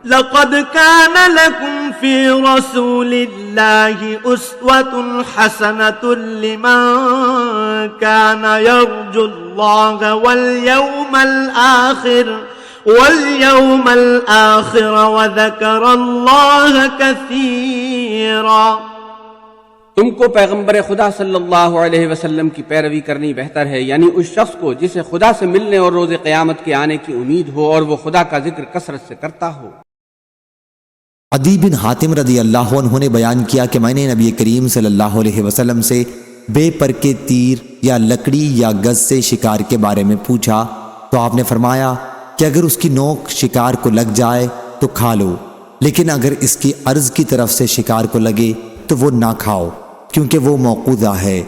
لقد كان لكم في رسول الله أسوة حسنة لمن كان يرجو الله واليوم الآخر وذكر الله كثيرا۔ تم کو پیغمبر خدا صلی اللہ علیہ وسلم کی پیروی کرنی بہتر ہے، یعنی اس شخص کو جسے خدا سے ملنے اور روز قیامت کے آنے کی امید ہو اور وہ خدا کا ذکر کثرت سے کرتا ہو۔ عدی بن حاتم رضی اللہ عنہ نے بیان کیا کہ میں نے نبی کریم صلی اللہ علیہ وسلم سے بے پر کے تیر یا لکڑی یا گز سے شکار کے بارے میں پوچھا تو آپ نے فرمایا کہ اگر اس کی نوک شکار کو لگ جائے تو کھا لو، لیکن اگر اس کی عرض کی طرف سے شکار کو لگے تو وہ نہ کھاؤ، کیونکہ وہ موقوذہ ہے۔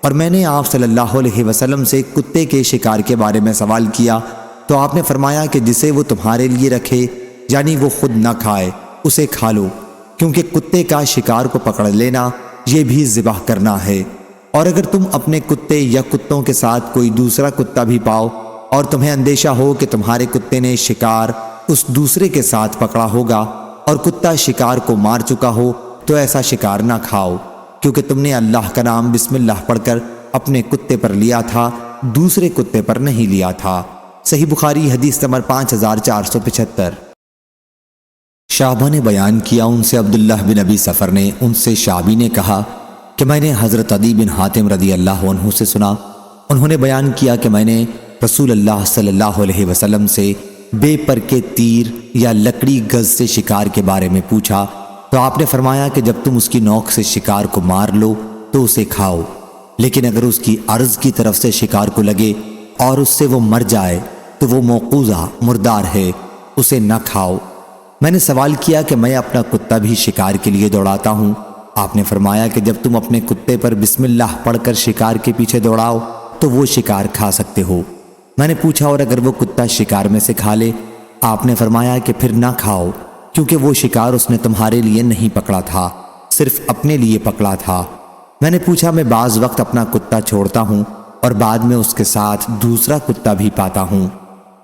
اور میں نے آپ صلی اللہ علیہ وسلم سے کتے کے شکار کے بارے میں سوال کیا تو آپ نے فرمایا کہ جسے وہ تمہارے لیے رکھے، یعنی وہ خود نہ کھائے، اسے کھا لو، کیونکہ کتے کا شکار کو پکڑ لینا یہ بھی ذبح کرنا ہے۔ اور اگر تم اپنے کتے یا کتوں کے ساتھ کوئی دوسرا کتا بھی پاؤ اور تمہیں اندیشہ ہو کہ تمہارے کتے نے شکار اس دوسرے کے ساتھ پکڑا ہوگا اور کتا شکار کو مار چکا ہو تو ایسا شکار نہ کھاؤ، کیونکہ تم نے اللہ کا نام بسم اللہ پڑھ کر اپنے کتے پر لیا تھا، دوسرے کتے پر نہیں لیا تھا۔ صحیح بخاری حدیث نمبر 5475۔ شعبہ نے بیان کیا ان سے عبداللہ بن ابی سفر نے ان سے شعبی نے کہا کہ میں نے حضرت عدی بن حاتم رضی اللہ عنہ سے سنا، انہوں نے بیان کیا کہ میں نے رسول اللہ صلی اللہ علیہ وسلم سے بے پر کے تیر یا لکڑی گز سے شکار کے بارے میں پوچھا تو آپ نے فرمایا کہ جب تم اس کی نوک سے شکار کو مار لو تو اسے کھاؤ، لیکن اگر اس کی عرض کی طرف سے شکار کو لگے اور اس سے وہ مر جائے تو وہ موقوذہ مردار ہے، اسے نہ کھاؤ۔ میں نے سوال کیا کہ میں اپنا کتا بھی شکار کے لیے دوڑاتا ہوں، آپ نے فرمایا کہ جب تم اپنے کتے پر بسم اللہ پڑھ کر شکار کے پیچھے دوڑاؤ تو وہ شکار کھا سکتے ہو۔ میں نے پوچھا اور اگر وہ کتا شکار میں سے کھا لے؟ آپ نے فرمایا کہ پھر نہ کھاؤ، کیونکہ وہ شکار اس نے تمہارے لیے نہیں پکڑا تھا، صرف اپنے لیے پکڑا تھا۔ میں نے پوچھا میں بعض وقت اپنا کتا چھوڑتا ہوں اور بعد میں اس کے ساتھ دوسرا کتا بھی پاتا ہوں،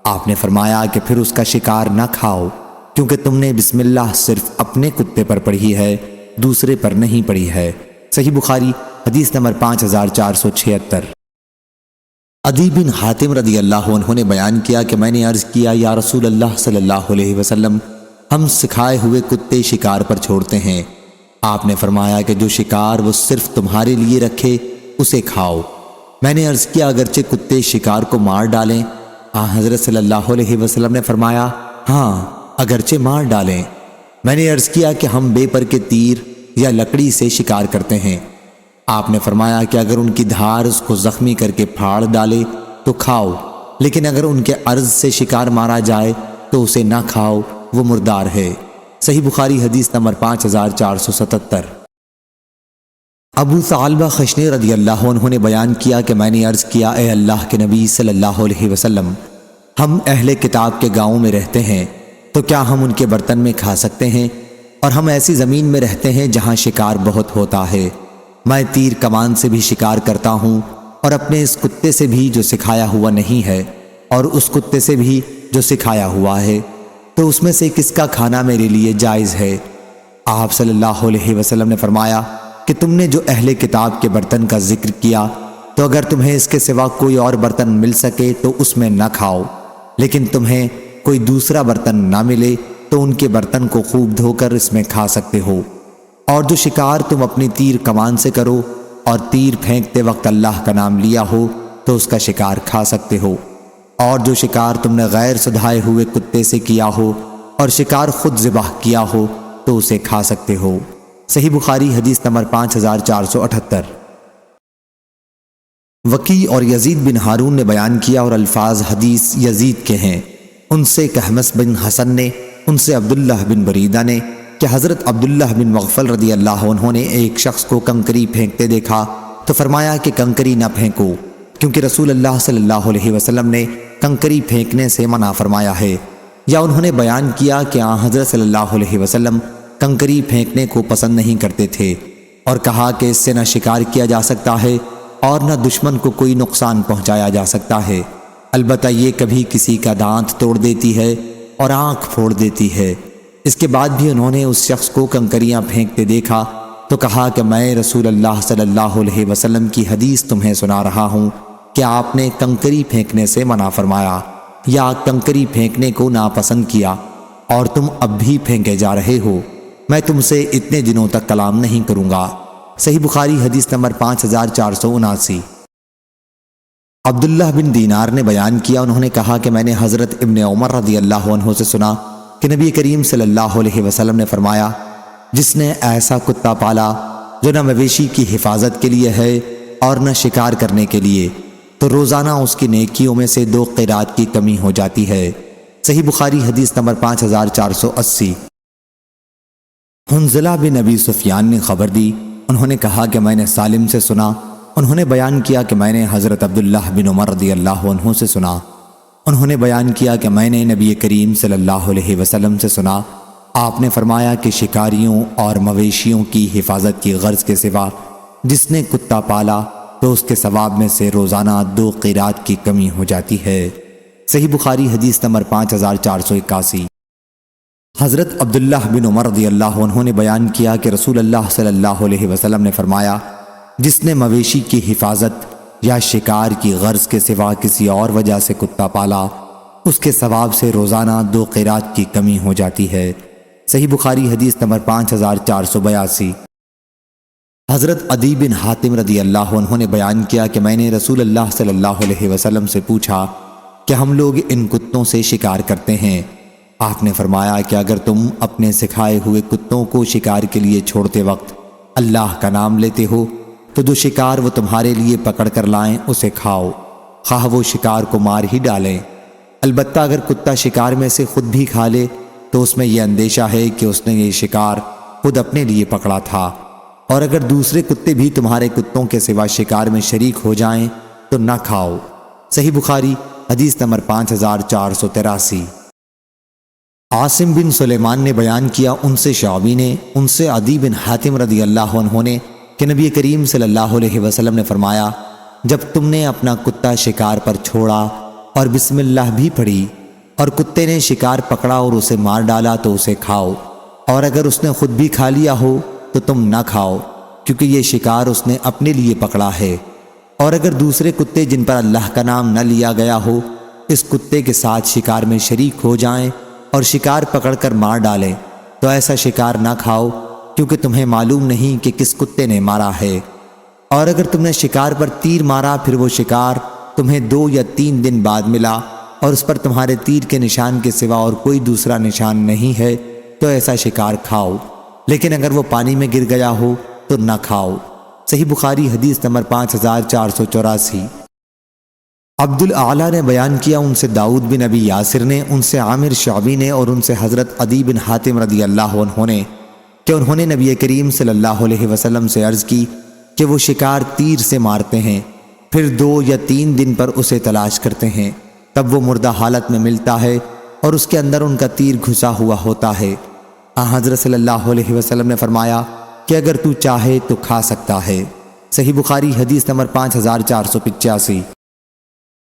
آپ نے فرمایا کہ پھر اس کا شکار نہ کھاؤ، کیونکہ تم نے بسم اللہ صرف اپنے کتے پر پڑھی ہے، دوسرے پر نہیں پڑھی ہے۔ صحیح بخاری حدیث نمبر 5476۔ عدی بن حاتم رضی اللہ عنہ نے بیان کیا کہ میں نے عرض کیا یا رسول اللہ صلی اللہ علیہ وسلم، ہم سکھائے ہوئے کتے شکار پر چھوڑتے ہیں، آپ نے فرمایا کہ جو شکار وہ صرف تمہارے لیے رکھے اسے کھاؤ۔ میں نے عرض کیا اگرچہ کتے شکار کو مار ڈالیں؟ حضرت صلی اللہ علیہ وسلم نے فرمایا ہاں اگرچہ مار ڈالیں۔ میں نے عرض کیا کہ ہم بے پر کے تیر یا لکڑی سے شکار کرتے ہیں، آپ نے فرمایا کہ اگر ان کی دھار اس کو زخمی کر کے پھاڑ ڈالے تو کھاؤ، لیکن اگر ان کے عرض سے شکار مارا جائے تو اسے نہ کھاؤ، وہ مردار ہے۔ صحیح بخاری حدیث نمبر 5477۔ ابو ثعلبہ خشنی رضی اللہ عنہ نے بیان کیا کہ میں نے عرض کیا اے اللہ کے نبی صلی اللہ علیہ وسلم، ہم اہل کتاب کے گاؤں میں رہتے ہیں تو کیا ہم ان کے برتن میں کھا سکتے ہیں؟ اور ہم ایسی زمین میں رہتے ہیں جہاں شکار بہت ہوتا ہے، میں تیر کمان سے بھی شکار کرتا ہوں اور اپنے اس کتے سے بھی جو سکھایا ہوا نہیں ہے اور اس کتے سے بھی جو سکھایا ہوا ہے، تو اس میں سے کس کا کھانا میرے لیے جائز ہے؟ آپ صلی اللہ علیہ وسلم نے فرمایا کہ تم نے جو اہل کتاب کے برتن کا ذکر کیا تو اگر تمہیں اس کے سوا کوئی اور برتن مل سکے تو اس میں نہ کھاؤ، لیکن تمہیں کوئی دوسرا برتن نہ ملے تو ان کے برتن کو خوب دھو کر اس میں کھا سکتے ہو۔ اور جو شکار تم اپنی تیر کمان سے کرو اور تیر پھینکتے وقت اللہ کا نام لیا ہو تو اس کا شکار کھا سکتے ہو، اور جو شکار تم نے غیر سدھائے ہوئے کتے سے کیا ہو اور شکار خود ذبح کیا ہو تو اسے کھا سکتے ہو۔ صحیح بخاری حدیث نمبر 5478۔ وکی اور یزید بن ہارون نے بیان کیا اور الفاظ حدیث یزید کے ہیں، ان سے کہمس بن حسن نے، ان سے عبداللہ بن بریدہ نے کہ حضرت عبداللہ بن مغفل رضی اللہ عنہ نے ایک شخص کو کنکری پھینکتے دیکھا تو فرمایا کہ کنکری نہ پھینکو، کیونکہ رسول اللہ صلی اللہ علیہ وسلم نے کنکری پھینکنے سے منع فرمایا ہے۔ یا انہوں نے بیان کیا کہ حضرت صلی اللہ علیہ وسلم کنکری پھینکنے کو پسند نہیں کرتے تھے اور کہا کہ اس سے نہ شکار کیا جا سکتا ہے اور نہ دشمن کو کوئی نقصان پہنچایا جا سکتا ہے، البتہ یہ کبھی کسی کا دانت توڑ دیتی ہے اور آنکھ پھوڑ دیتی ہے، اس کے بعد بھی انہوں نے اس شخص کو کنکریاں پھینکتے دیکھا تو کہا کہ میں رسول اللہ صلی اللہ علیہ وسلم کی حدیث تمہیں سنا رہا ہوں کہ آپ نے کنکری پھینکنے سے منع فرمایا یا کنکری پھینکنے کو ناپسند کیا، اور تم اب بھی پھینکے جا رہے ہو۔ میں تم سے اتنے دنوں تک کلام نہیں کروں گا۔ صحیح بخاری حدیث نمبر 5479۔ عبداللہ بن دینار نے بیان کیا، انہوں نے کہا کہ میں نے حضرت ابن عمر رضی اللہ عنہ سے سنا کہ نبی کریم صلی اللہ علیہ وسلم نے فرمایا، جس نے ایسا کتا پالا جو نہ مویشی کی حفاظت کے لیے ہے اور نہ شکار کرنے کے لیے، تو روزانہ اس کی نیکیوں میں سے 2 قیرات کی کمی ہو جاتی ہے۔ صحیح بخاری حدیث نمبر 5480۔ حنظلہ بن ابی سفیان نے خبر دی، انہوں نے کہا کہ میں نے سالم سے سنا، انہوں نے بیان کیا کہ میں نے حضرت عبداللہ بن عمر رضی اللہ عنہ سے سنا، انہوں نے بیان کیا کہ میں نے نبی کریم صلی اللہ علیہ وسلم سے سنا، آپ نے فرمایا کہ شکاریوں اور مویشیوں کی حفاظت کی غرض کے سوا جس نے کتا پالا تو اس کے ثواب میں سے روزانہ 2 قیرات کی کمی ہو جاتی ہے۔ صحیح بخاری حدیث نمبر 5481۔ حضرت عبداللہ بن عمر رضی اللہ عنہ نے بیان کیا کہ رسول اللہ صلی اللہ علیہ وسلم نے فرمایا، جس نے مویشی کی حفاظت یا شکار کی غرض کے سوا کسی اور وجہ سے کتا پالا، اس کے ثواب سے روزانہ 2 قیرات کی کمی ہو جاتی ہے۔ صحیح بخاری حدیث نمبر 5482۔ حضرت عدی بن حاتم رضی اللہ عنہ نے بیان کیا کہ میں نے رسول اللہ صلی اللہ علیہ وسلم سے پوچھا کہ ہم لوگ ان کتوں سے شکار کرتے ہیں، آپ نے فرمایا کہ اگر تم اپنے سکھائے ہوئے کتوں کو شکار کے لیے چھوڑتے وقت اللہ کا نام لیتے ہو تو جو شکار وہ تمہارے لیے پکڑ کر لائیں اسے کھاؤ، خواہ وہ شکار کو مار ہی ڈالیں۔ البتہ اگر کتا شکار میں سے خود بھی کھا لے تو اس میں یہ اندیشہ ہے کہ اس نے یہ شکار خود اپنے لیے پکڑا تھا، اور اگر دوسرے کتے بھی تمہارے کتوں کے سوا شکار میں شریک ہو جائیں تو نہ کھاؤ۔ صحیح بخاری حدیث نمبر 5483۔ عاصم بن سلیمان نے بیان کیا، ان سے شعبی نے، ان سے عدی بن حاتم رضی اللہ عنہ نے کہ نبی کریم صلی اللہ علیہ وسلم نے فرمایا، جب تم نے اپنا کتا شکار پر چھوڑا اور بسم اللہ بھی پڑھی اور کتے نے شکار پکڑا اور اسے مار ڈالا تو اسے کھاؤ، اور اگر اس نے خود بھی کھا لیا ہو تو تم نہ کھاؤ، کیونکہ یہ شکار اس نے اپنے لیے پکڑا ہے، اور اگر دوسرے کتے جن پر اللہ کا نام نہ لیا گیا ہو اس کتے کے ساتھ شکار میں شریک ہو جائیں اور شکار پکڑ کر مار ڈالیں تو ایسا شکار نہ کھاؤ، کیونکہ تمہیں معلوم نہیں کہ کس کتے نے مارا ہے، اور اگر تم نے شکار پر تیر مارا پھر وہ شکار تمہیں 2 یا 3 دن بعد ملا اور اس پر تمہارے تیر کے نشان کے سوا اور کوئی دوسرا نشان نہیں ہے تو ایسا شکار کھاؤ، لیکن اگر وہ پانی میں گر گیا ہو تو نہ کھاؤ۔ صحیح بخاری حدیث نمبر 5484۔ عبد الاعلیٰ نے بیان کیا، ان سے داؤد بن ابی یاسر نے، ان سے عامر شعبی نے اور ان سے حضرت عدی بن حاتم رضی اللہ عنہ نے کہ انہوں نے نبی کریم صلی اللہ علیہ وسلم سے عرض کی کہ وہ شکار تیر سے مارتے ہیں، پھر 2 یا 3 دن پر اسے تلاش کرتے ہیں، تب وہ مردہ حالت میں ملتا ہے اور اس کے اندر ان کا تیر گھسا ہوا ہوتا ہے۔ حضرت صلی اللہ علیہ وسلم نے فرمایا کہ اگر تو چاہے تو کھا سکتا ہے۔ صحیح بخاری حدیث نمبر 5485۔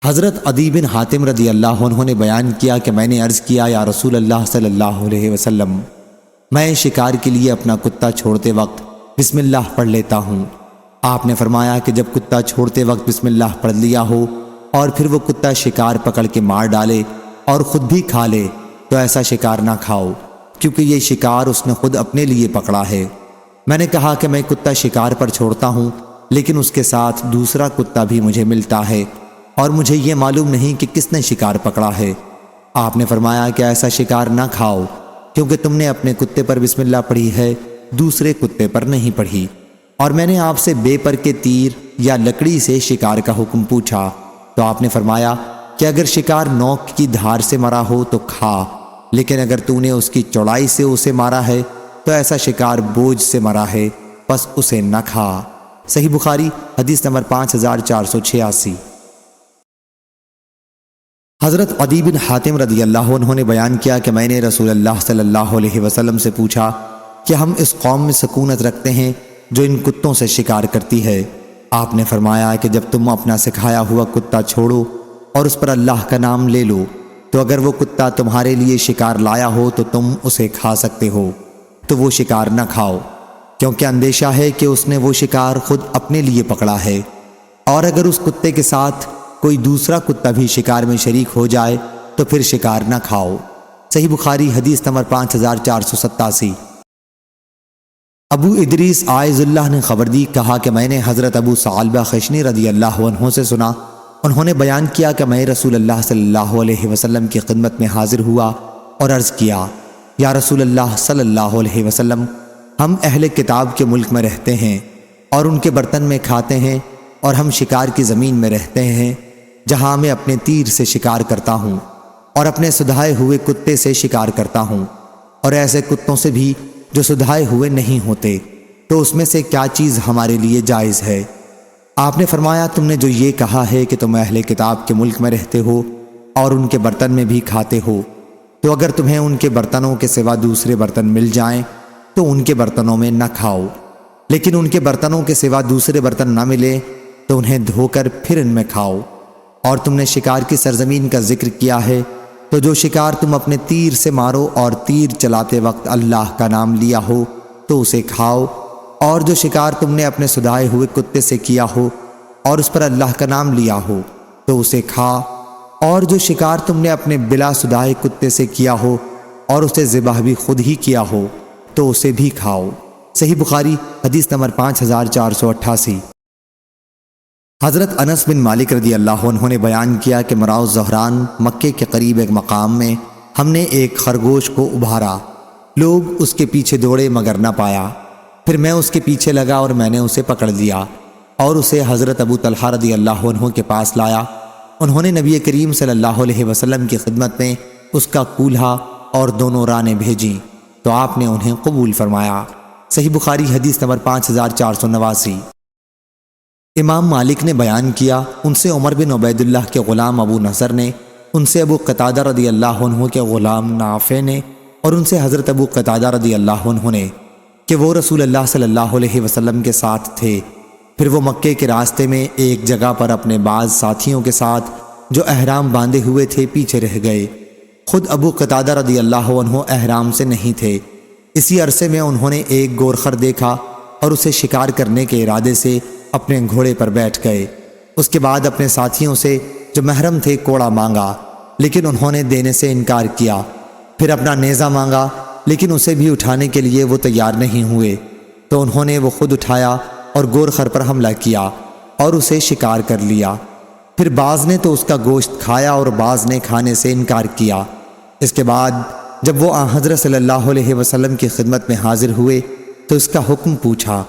حضرت عدی بن حاتم رضی اللہ عنہ نے بیان کیا کہ میں نے عرض کیا، یا رسول اللہ صلی اللہ علیہ وسلم، میں شکار کے لیے اپنا کتا چھوڑتے وقت بسم اللہ پڑھ لیتا ہوں۔ آپ نے فرمایا کہ جب کتا چھوڑتے وقت بسم اللہ پڑھ لیا ہو اور پھر وہ کتا شکار پکڑ کے مار ڈالے اور خود بھی کھا لے تو ایسا شکار نہ کھاؤ، کیونکہ یہ شکار اس نے خود اپنے لیے پکڑا ہے۔ میں نے کہا کہ میں کتا شکار پر چھوڑتا ہوں لیکن اس کے ساتھ دوسرا کتا بھی مجھے ملتا ہے اور مجھے یہ معلوم نہیں کہ کس نے شکار پکڑا ہے۔ آپ نے فرمایا کہ ایسا شکار نہ کھاؤ، کیونکہ تم نے اپنے کتے پر بسم اللہ پڑھی ہے، دوسرے کتے پر نہیں پڑھی۔ اور میں نے آپ سے بے پر کے تیر یا لکڑی سے شکار کا حکم پوچھا تو آپ نے فرمایا کہ اگر شکار نوک کی دھار سے مرا ہو تو کھا، لیکن اگر تو نے اس کی چوڑائی سے اسے مارا ہے تو ایسا شکار بوجھ سے مرا ہے، پس اسے نہ کھا۔ صحیح بخاری حدیث نمبر 5486۔ حضرت عدی بن حاتم رضی اللہ عنہ نے بیان کیا کہ میں نے رسول اللہ صلی اللہ علیہ وسلم سے پوچھا کہ ہم اس قوم میں سکونت رکھتے ہیں جو ان کتوں سے شکار کرتی ہے۔ آپ نے فرمایا کہ جب تم اپنا سکھایا ہوا کتا چھوڑو اور اس پر اللہ کا نام لے لو تو اگر وہ کتا تمہارے لیے شکار لایا ہو تو تم اسے کھا سکتے ہو، تو وہ شکار نہ کھاؤ، کیونکہ اندیشہ ہے کہ اس نے وہ شکار خود اپنے لیے پکڑا ہے۔ اور اگر اس کتے کے ساتھ کوئی دوسرا کتا بھی شکار میں شریک ہو جائے تو پھر شکار نہ کھاؤ۔ صحیح بخاری حدیث نمبر 5487۔ ابو ادریس عائذ اللہ نے خبر دی، کہا کہ میں نے حضرت ابو ثعلبہ خشنی رضی اللہ عنہ سے سنا، انہوں نے بیان کیا کہ میں رسول اللہ صلی اللہ علیہ وسلم کی خدمت میں حاضر ہوا اور عرض کیا، یا رسول اللہ صلی اللہ علیہ وسلم، ہم اہل کتاب کے ملک میں رہتے ہیں اور ان کے برتن میں کھاتے ہیں، اور ہم شکار کی زمین میں رہتے ہیں جہاں میں اپنے تیر سے شکار کرتا ہوں اور اپنے سدھائے ہوئے کتے سے شکار کرتا ہوں، اور ایسے کتوں سے بھی جو سدھائے ہوئے نہیں ہوتے، تو اس میں سے کیا چیز ہمارے لیے جائز ہے؟ آپ نے فرمایا، تم نے جو یہ کہا ہے کہ تم اہل کتاب کے ملک میں رہتے ہو اور ان کے برتن میں بھی کھاتے ہو، تو اگر تمہیں ان کے برتنوں کے سوا دوسرے برتن مل جائیں تو ان کے برتنوں میں نہ کھاؤ، لیکن ان کے برتنوں کے سوا دوسرے برتن نہ ملے تو انہیں دھو کر پھر ان میں کھاؤ۔ اور تم نے شکار کی سرزمین کا ذکر کیا ہے، تو جو شکار تم اپنے تیر سے مارو اور تیر چلاتے وقت اللہ کا نام لیا ہو تو اسے کھاؤ، اور جو شکار تم نے اپنے سدھائے ہوئے کتے سے کیا ہو اور اس پر اللہ کا نام لیا ہو تو اسے کھا، اور جو شکار تم نے اپنے بلا سدھائے کتے سے کیا ہو اور اسے ذبح بھی خود ہی کیا ہو تو اسے بھی کھاؤ۔ صحیح بخاری حدیث نمبر 5488۔ حضرت انس بن مالک رضی اللہ عنہ نے بیان کیا کہ مراؤ زہران مکے کے قریب ایک مقام میں ہم نے ایک خرگوش کو ابھارا، لوگ اس کے پیچھے دوڑے مگر نہ پایا، پھر میں اس کے پیچھے لگا اور میں نے اسے پکڑ لیا اور اسے حضرت ابو طلحہ رضی اللہ عنہ کے پاس لایا۔ انہوں نے نبی کریم صلی اللہ علیہ وسلم کی خدمت میں اس کا کولہا اور دونوں رانیں بھیجیں تو آپ نے انہیں قبول فرمایا۔ صحیح بخاری حدیث نمبر 5489۔ امام مالک نے بیان کیا، ان سے عمر بن عبید اللہ کے غلام ابو نصر نے، ان سے ابو قتادہ رضی اللہ عنہ کے غلام نافع نے، اور ان سے حضرت ابو قتادہ رضی اللہ عنہ نے کہ وہ رسول اللہ صلی اللہ علیہ وسلم کے ساتھ تھے۔ پھر وہ مکے کے راستے میں ایک جگہ پر اپنے بعض ساتھیوں کے ساتھ جو احرام باندھے ہوئے تھے پیچھے رہ گئے۔ خود ابو قتادہ رضی اللہ عنہ احرام سے نہیں تھے۔ اسی عرصے میں انہوں نے ایک گورخر دیکھا اور اسے شکار کرنے کے ارادے سے اپنے گھوڑے پر بیٹھ گئے۔ اس کے بعد اپنے ساتھیوں سے جو محرم تھے کوڑا مانگا، لیکن انہوں نے دینے سے انکار کیا۔ پھر اپنا نیزہ مانگا، لیکن اسے بھی اٹھانے کے لیے وہ تیار نہیں ہوئے، تو انہوں نے وہ خود اٹھایا اور گورخر پر حملہ کیا اور اسے شکار کر لیا۔ پھر بعض نے تو اس کا گوشت کھایا اور بعض نے کھانے سے انکار کیا۔ اس کے بعد جب وہ حضرت صلی اللہ علیہ وسلم کی خدمت میں حاضر ہوئے تو اس کا حکم پوچھا۔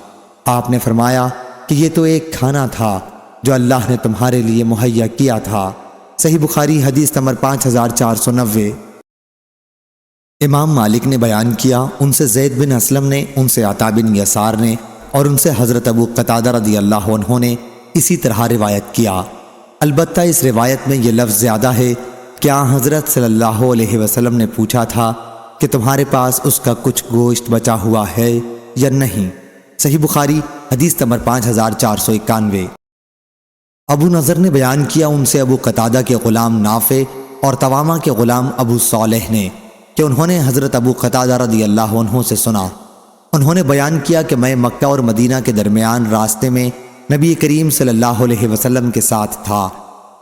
آپ نے فرمایا کہ یہ تو ایک کھانا تھا جو اللہ نے تمہارے لیے مہیا کیا تھا۔ صحیح بخاری حدیث نمبر 5490۔ امام مالک نے بیان کیا، ان سے زید بن اسلم نے، ان سے عطا بن یسار نے، اور ان سے حضرت ابو قتادہ رضی اللہ عنہ نے اسی طرح روایت کیا۔ البتہ اس روایت میں یہ لفظ زیادہ ہے کہ حضرت صلی اللہ علیہ وسلم نے پوچھا تھا کہ تمہارے پاس اس کا کچھ گوشت بچا ہوا ہے یا نہیں۔ صحیح بخاری حدیث نمبر 5491۔ ابو نضر نے بیان کیا، ان سے ابو قتادہ کے غلام نافع اور تواما کے غلام ابو صالح نے کہ انہوں نے حضرت ابو قتادہ رضی اللہ عنہ سے سنا۔ انہوں نے بیان کیا کہ میں مکہ اور مدینہ کے درمیان راستے میں نبی کریم صلی اللہ علیہ وسلم کے ساتھ تھا۔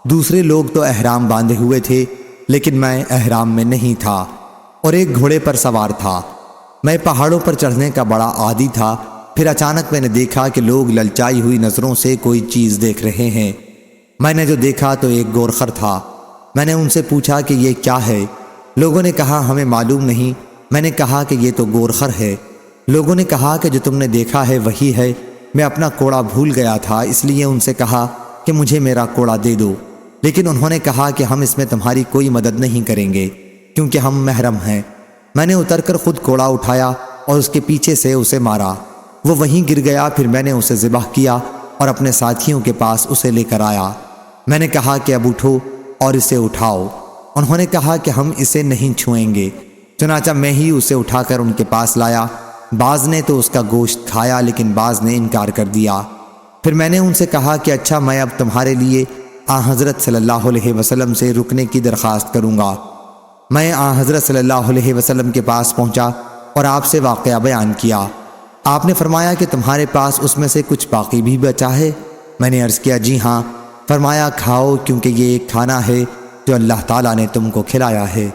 دوسرے لوگ تو احرام باندھے ہوئے تھے، لیکن میں احرام میں نہیں تھا اور ایک گھوڑے پر سوار تھا۔ میں پہاڑوں پر چڑھنے کا بڑا عادی تھا۔ پھر اچانک میں نے دیکھا کہ لوگ للچائی ہوئی نظروں سے کوئی چیز دیکھ رہے ہیں۔ میں نے جو دیکھا تو ایک گورخر تھا۔ میں نے ان سے پوچھا کہ یہ کیا ہے؟ لوگوں نے کہا ہمیں معلوم نہیں۔ میں نے کہا کہ یہ تو گورخر ہے۔ لوگوں نے کہا کہ جو تم نے دیکھا ہے وہی ہے۔ میں اپنا کوڑا بھول گیا تھا، اس لیے ان سے کہا کہ مجھے میرا کوڑا دے دو، لیکن انہوں نے کہا کہ ہم اس میں تمہاری کوئی مدد نہیں کریں گے کیونکہ ہم محرم ہیں۔ میں نے اتر کر خود کوڑا اٹھایا اور اس کے پیچھے سے اسے مارا، وہ وہیں گر گیا۔ پھر میں نے اسے ذبح کیا اور اپنے ساتھیوں کے پاس اسے لے کر آیا۔ میں نے کہا کہ اب اٹھو اور اسے اٹھاؤ۔ انہوں نے کہا کہ ہم اسے نہیں چھوئیں گے۔ چنانچہ میں ہی اسے اٹھا کر ان کے پاس لایا۔ بعض نے تو اس کا گوشت کھایا لیکن بعض نے انکار کر دیا۔ پھر میں نے ان سے کہا کہ اچھا، میں اب تمہارے لیے آن حضرت صلی اللہ علیہ وسلم سے رکنے کی درخواست کروں گا۔ میں آن حضرت صلی اللہ علیہ وسلم کے پاس پہنچا اور آپ سے واقعہ بیان کیا۔ آپ نے فرمایا کہ تمہارے پاس اس میں سے کچھ باقی بھی بچا ہے؟ میں نے عرض کیا جی ہاں۔ فرمایا کھاؤ، کیونکہ یہ ایک کھانا ہے جو اللہ تعالیٰ نے تم کو کھلایا ہے۔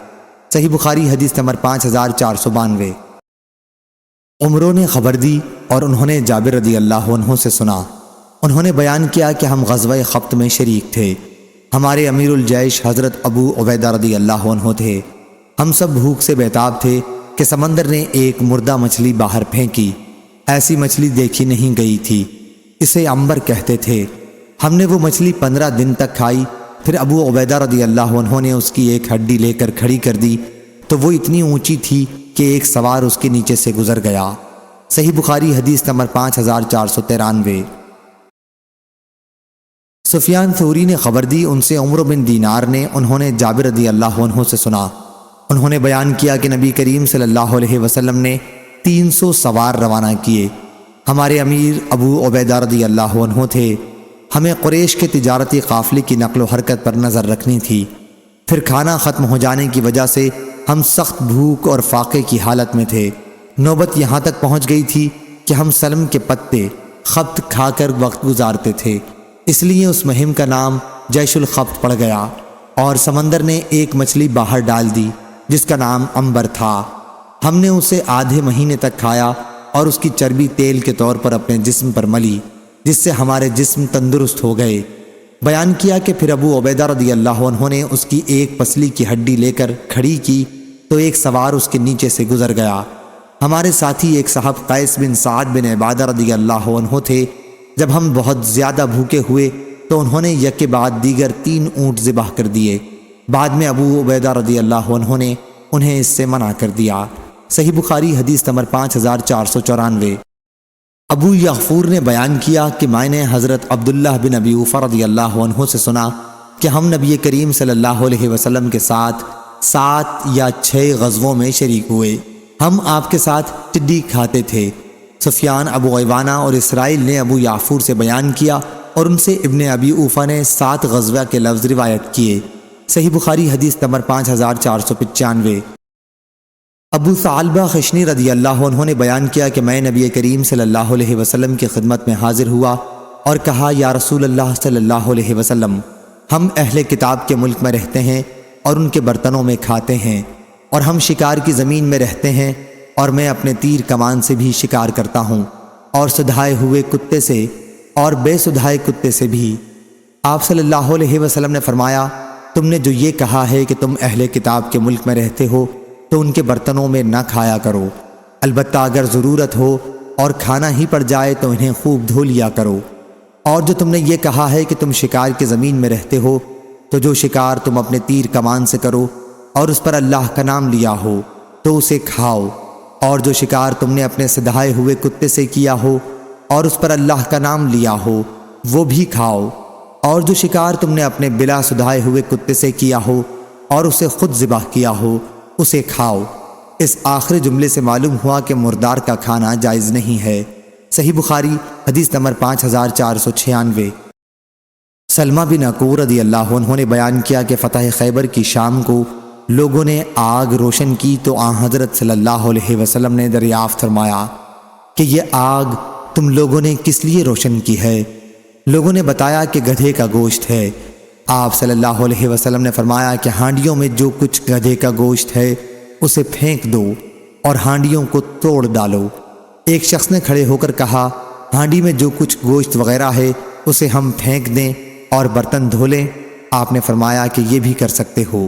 صحیح بخاری حدیث نمبر 5492۔ عمروں نے خبر دی اور انہوں نے جابر رضی اللہ عنہ سے سنا۔ انہوں نے بیان کیا کہ ہم غزوہ خبت میں شریک تھے۔ ہمارے امیر الجیش حضرت ابو عبیدہ رضی اللہ عنہ تھے۔ ہم سب بھوک سے بیتاب تھے کہ سمندر نے ایک مردہ مچھلی باہر پھینکی۔ ایسی مچھلی دیکھی نہیں گئی تھی، اسے عنبر کہتے تھے۔ ہم نے وہ مچھلی 15 دن تک کھائی، پھر ابو عبیدہ رضی اللہ عنہ نے اس کی ایک ہڈی لے کر کھڑی کر دی تو وہ اتنی اونچی تھی کہ ایک سوار اس کے نیچے سے گزر گیا۔ صحیح بخاری حدیث نمبر 5493۔ سفیان ثوری نے خبر دی، ان سے عمرو بن دینار نے، انہوں نے جابر رضی اللہ عنہ سے سنا۔ انہوں نے بیان کیا کہ نبی کریم صلی اللہ علیہ وسلم نے 300 سوار روانہ کیے۔ ہمارے امیر ابو عبیدہ رضی اللہ عنہ تھے۔ ہمیں قریش کے تجارتی قافلے کی نقل و حرکت پر نظر رکھنی تھی۔ پھر کھانا ختم ہو جانے کی وجہ سے ہم سخت بھوک اور فاقے کی حالت میں تھے۔ نوبت یہاں تک پہنچ گئی تھی کہ ہم سلم کے پتے خبت کھا کر وقت گزارتے تھے، اس لیے اس مہم کا نام جیش الخبت پڑ گیا۔ اور سمندر نے ایک مچھلی باہر ڈال دی جس کا نام عنبر تھا۔ ہم نے اسے آدھے مہینے تک کھایا اور اس کی چربی تیل کے طور پر اپنے جسم پر ملی، جس سے ہمارے جسم تندرست ہو گئے۔ بیان کیا کہ پھر ابو عبیدہ رضی اللہ عنہ نے اس کی ایک پسلی کی ہڈی لے کر کھڑی کی تو ایک سوار اس کے نیچے سے گزر گیا۔ ہمارے ساتھی ایک صاحب قیس بن سعد بن عبادہ رضی اللہ عنہ تھے۔ جب ہم بہت زیادہ بھوکے ہوئے تو انہوں نے یک کے بعد دیگر 3 اونٹ ذبح کر دیے۔ بعد میں ابو عبیدہ رضی اللہ عنہ نے انہیں اس سے منع کر دیا۔ صحیح بخاری حدیث نمبر 5494۔ ابو یغفور نے بیان کیا کہ میں نے حضرت عبداللہ بن ابی اوفا رضی اللہ عنہ سے سنا کہ ہم نبی کریم صلی اللہ علیہ وسلم کے ساتھ 7 یا 6 غزووں میں شریک ہوئے۔ ہم آپ کے ساتھ ٹڈی کھاتے تھے۔ سفیان ابو عوانہ اور اسرائیل نے ابو یعفور سے بیان کیا اور ان سے ابن ابی اوفا نے 7 غزوہ کے لفظ روایت کیے۔ صحیح بخاری حدیث نمبر 5495۔ ابو ثعلبہ خشنی رضی اللہ عنہ نے بیان کیا کہ میں نبی کریم صلی اللہ علیہ وسلم کی خدمت میں حاضر ہوا اور کہا یا رسول اللہ صلی اللہ علیہ وسلم، ہم اہل کتاب کے ملک میں رہتے ہیں اور ان کے برتنوں میں کھاتے ہیں، اور ہم شکار کی زمین میں رہتے ہیں اور میں اپنے تیر کمان سے بھی شکار کرتا ہوں، اور سدھائے ہوئے کتے سے اور بے سدھائے کتے سے بھی۔ آپ صلی اللہ علیہ وسلم نے فرمایا تم نے جو یہ کہا ہے کہ تم اہل کتاب کے ملک میں رہتے ہو تو ان کے برتنوں میں نہ کھایا کرو، البتہ اگر ضرورت ہو اور کھانا ہی پڑ جائے تو انہیں خوب دھو لیا کرو۔ اور جو تم نے یہ کہا ہے کہ تم شکار کی زمین میں رہتے ہو تو جو شکار تم اپنے تیر کمان سے کرو اور اس پر اللہ کا نام لیا ہو تو اسے کھاؤ، اور جو شکار تم نے اپنے سدھائے ہوئے کتے سے کیا ہو اور اس پر اللہ کا نام لیا ہو وہ بھی کھاؤ، اور جو شکار تم نے اپنے بلا سدھائے ہوئے کتے سے کیا ہو اور اسے خود ذبح کیا ہو اسے کھاؤ۔ اس آخری جملے سے معلوم ہوا کہ مردار کا کھانا جائز نہیں ہے۔ صحیح بخاری حدیث نمبر 5496۔ سلمہ بن عقور رضی اللہ عنہ نے بیان کیا کہ فتح خیبر کی شام کو لوگوں نے آگ روشن کی تو آن حضرت صلی اللہ علیہ وسلم نے دریافت فرمایا کہ یہ آگ تم لوگوں نے کس لیے روشن کی ہے؟ لوگوں نے بتایا کہ گدھے کا گوشت ہے۔ آپ صلی اللہ علیہ وسلم نے فرمایا کہ ہانڈیوں میں جو کچھ گدھے کا گوشت ہے اسے پھینک دو اور ہانڈیوں کو توڑ ڈالو۔ ایک شخص نے کھڑے ہو کر کہا ہانڈی میں جو کچھ گوشت وغیرہ ہے اسے ہم پھینک دیں اور برتن دھو لیں؟ آپ نے فرمایا کہ یہ بھی کر سکتے ہو۔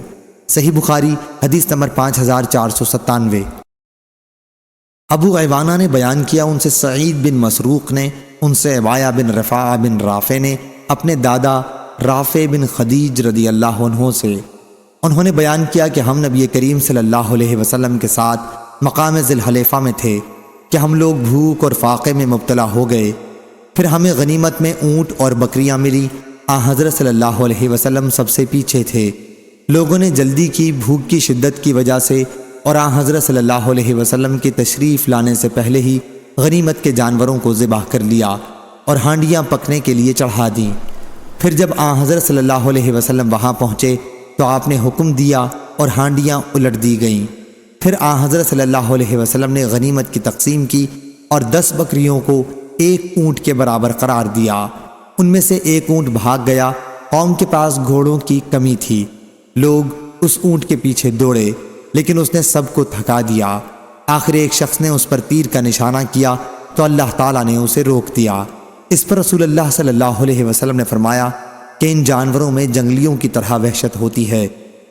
صحیح بخاری حدیث نمبر 5497۔ ابو عوانہ نے بیان کیا ان سے سعید بن مسروق نے، ان سے عبایہ بن رفاعہ بن رافع نے اپنے دادا رافع بن خدیج رضی اللہ عنہ سے، انہوں نے بیان کیا کہ ہم نبی کریم صلی اللہ علیہ وسلم کے ساتھ مقام ذی الحلیفہ میں تھے کہ ہم لوگ بھوک اور فاقے میں مبتلا ہو گئے، پھر ہمیں غنیمت میں اونٹ اور بکریاں ملی۔ آن حضرت صلی اللہ علیہ وسلم سب سے پیچھے تھے۔ لوگوں نے جلدی کی بھوک کی شدت کی وجہ سے اور آن حضرت صلی اللہ علیہ وسلم کی تشریف لانے سے پہلے ہی غنیمت کے جانوروں کو ذبح کر لیا اور ہانڈیاں پکنے کے لیے چڑھا دیں۔ پھر جب آن حضرت صلی اللہ علیہ وسلم وہاں پہنچے تو آپ نے حکم دیا اور ہانڈیاں الٹ دی گئیں۔ پھر آن حضرت صلی اللہ علیہ وسلم نے غنیمت کی تقسیم کی اور 10 بکریوں کو ایک اونٹ کے برابر قرار دیا۔ ان میں سے ایک اونٹ بھاگ گیا۔ قوم کے پاس گھوڑوں کی کمی تھی، لوگ اس اونٹ کے پیچھے دوڑے، لیکن اس نے سب کو تھکا دیا۔ آخر ایک شخص نے اس پر تیر کا نشانہ کیا تو اللہ تعالیٰ نے اسے روک دیا۔ اس پر رسول اللہ صلی اللہ علیہ وسلم نے فرمایا کہ ان جانوروں میں جنگلیوں کی طرح وحشت ہوتی ہے،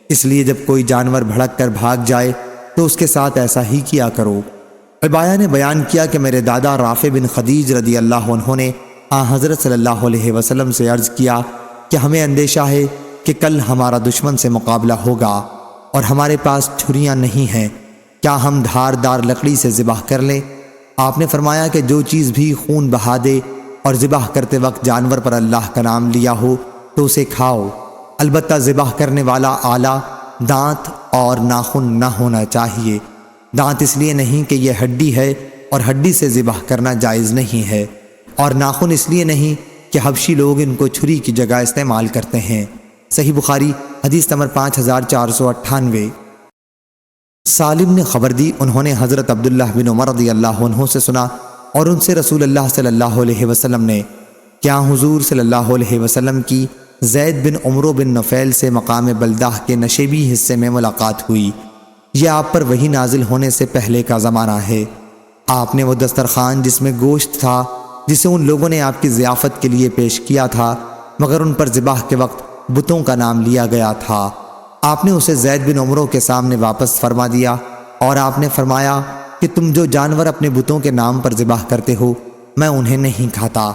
اس لیے جب کوئی جانور بھڑک کر بھاگ جائے تو اس کے ساتھ ایسا ہی کیا کرو۔ ربایا نے بیان کیا کہ میرے دادا رافع بن خدیج رضی اللہ عنہ نے آن حضرت صلی اللہ علیہ وسلم سے عرض کیا کہ ہمیں اندیشہ ہے کہ کل ہمارا دشمن سے مقابلہ ہوگا اور ہمارے پاس چھریاں نہیں ہیں، کیا ہم دھاردار لکڑی سے ذبح کر لیں؟ آپ نے فرمایا کہ جو چیز بھی خون بہا دے اور ذبح کرتے وقت جانور پر اللہ کا نام لیا ہو تو اسے کھاؤ، البتہ ذبح کرنے والا آلہ دانت اور ناخن نہ ہونا چاہیے۔ دانت اس لیے نہیں کہ یہ ہڈی ہے اور ہڈی سے ذبح کرنا جائز نہیں ہے، اور ناخن اس لیے نہیں کہ حبشی لوگ ان کو چھری کی جگہ استعمال کرتے ہیں۔ صحیح بخاری حدیث نمبر 5498۔ سالم نے خبر دی، انہوں نے حضرت عبداللہ بن عمر رضی اللہ عنہ سے سنا اور ان سے رسول اللہ صلی اللہ علیہ وسلم نے کیا حضور صلی اللہ علیہ وسلم کی زید بن عمرو بن نفیل سے مقام بلدہ کے نشیبی حصے میں ملاقات ہوئی۔ یہ آپ پر وحی نازل ہونے سے پہلے کا زمانہ ہے۔ آپ نے وہ دسترخوان جس میں گوشت تھا جسے ان لوگوں نے آپ کی ضیافت کے لیے پیش کیا تھا، مگر ان پر ذبح کے وقت بتوں کا نام لیا گیا تھا، آپ نے اسے زید بن عمرو کے سامنے واپس فرما دیا اور آپ نے فرمایا کہ تم جو جانور اپنے بتوں کے نام پر ذبح کرتے ہو میں انہیں نہیں کھاتا،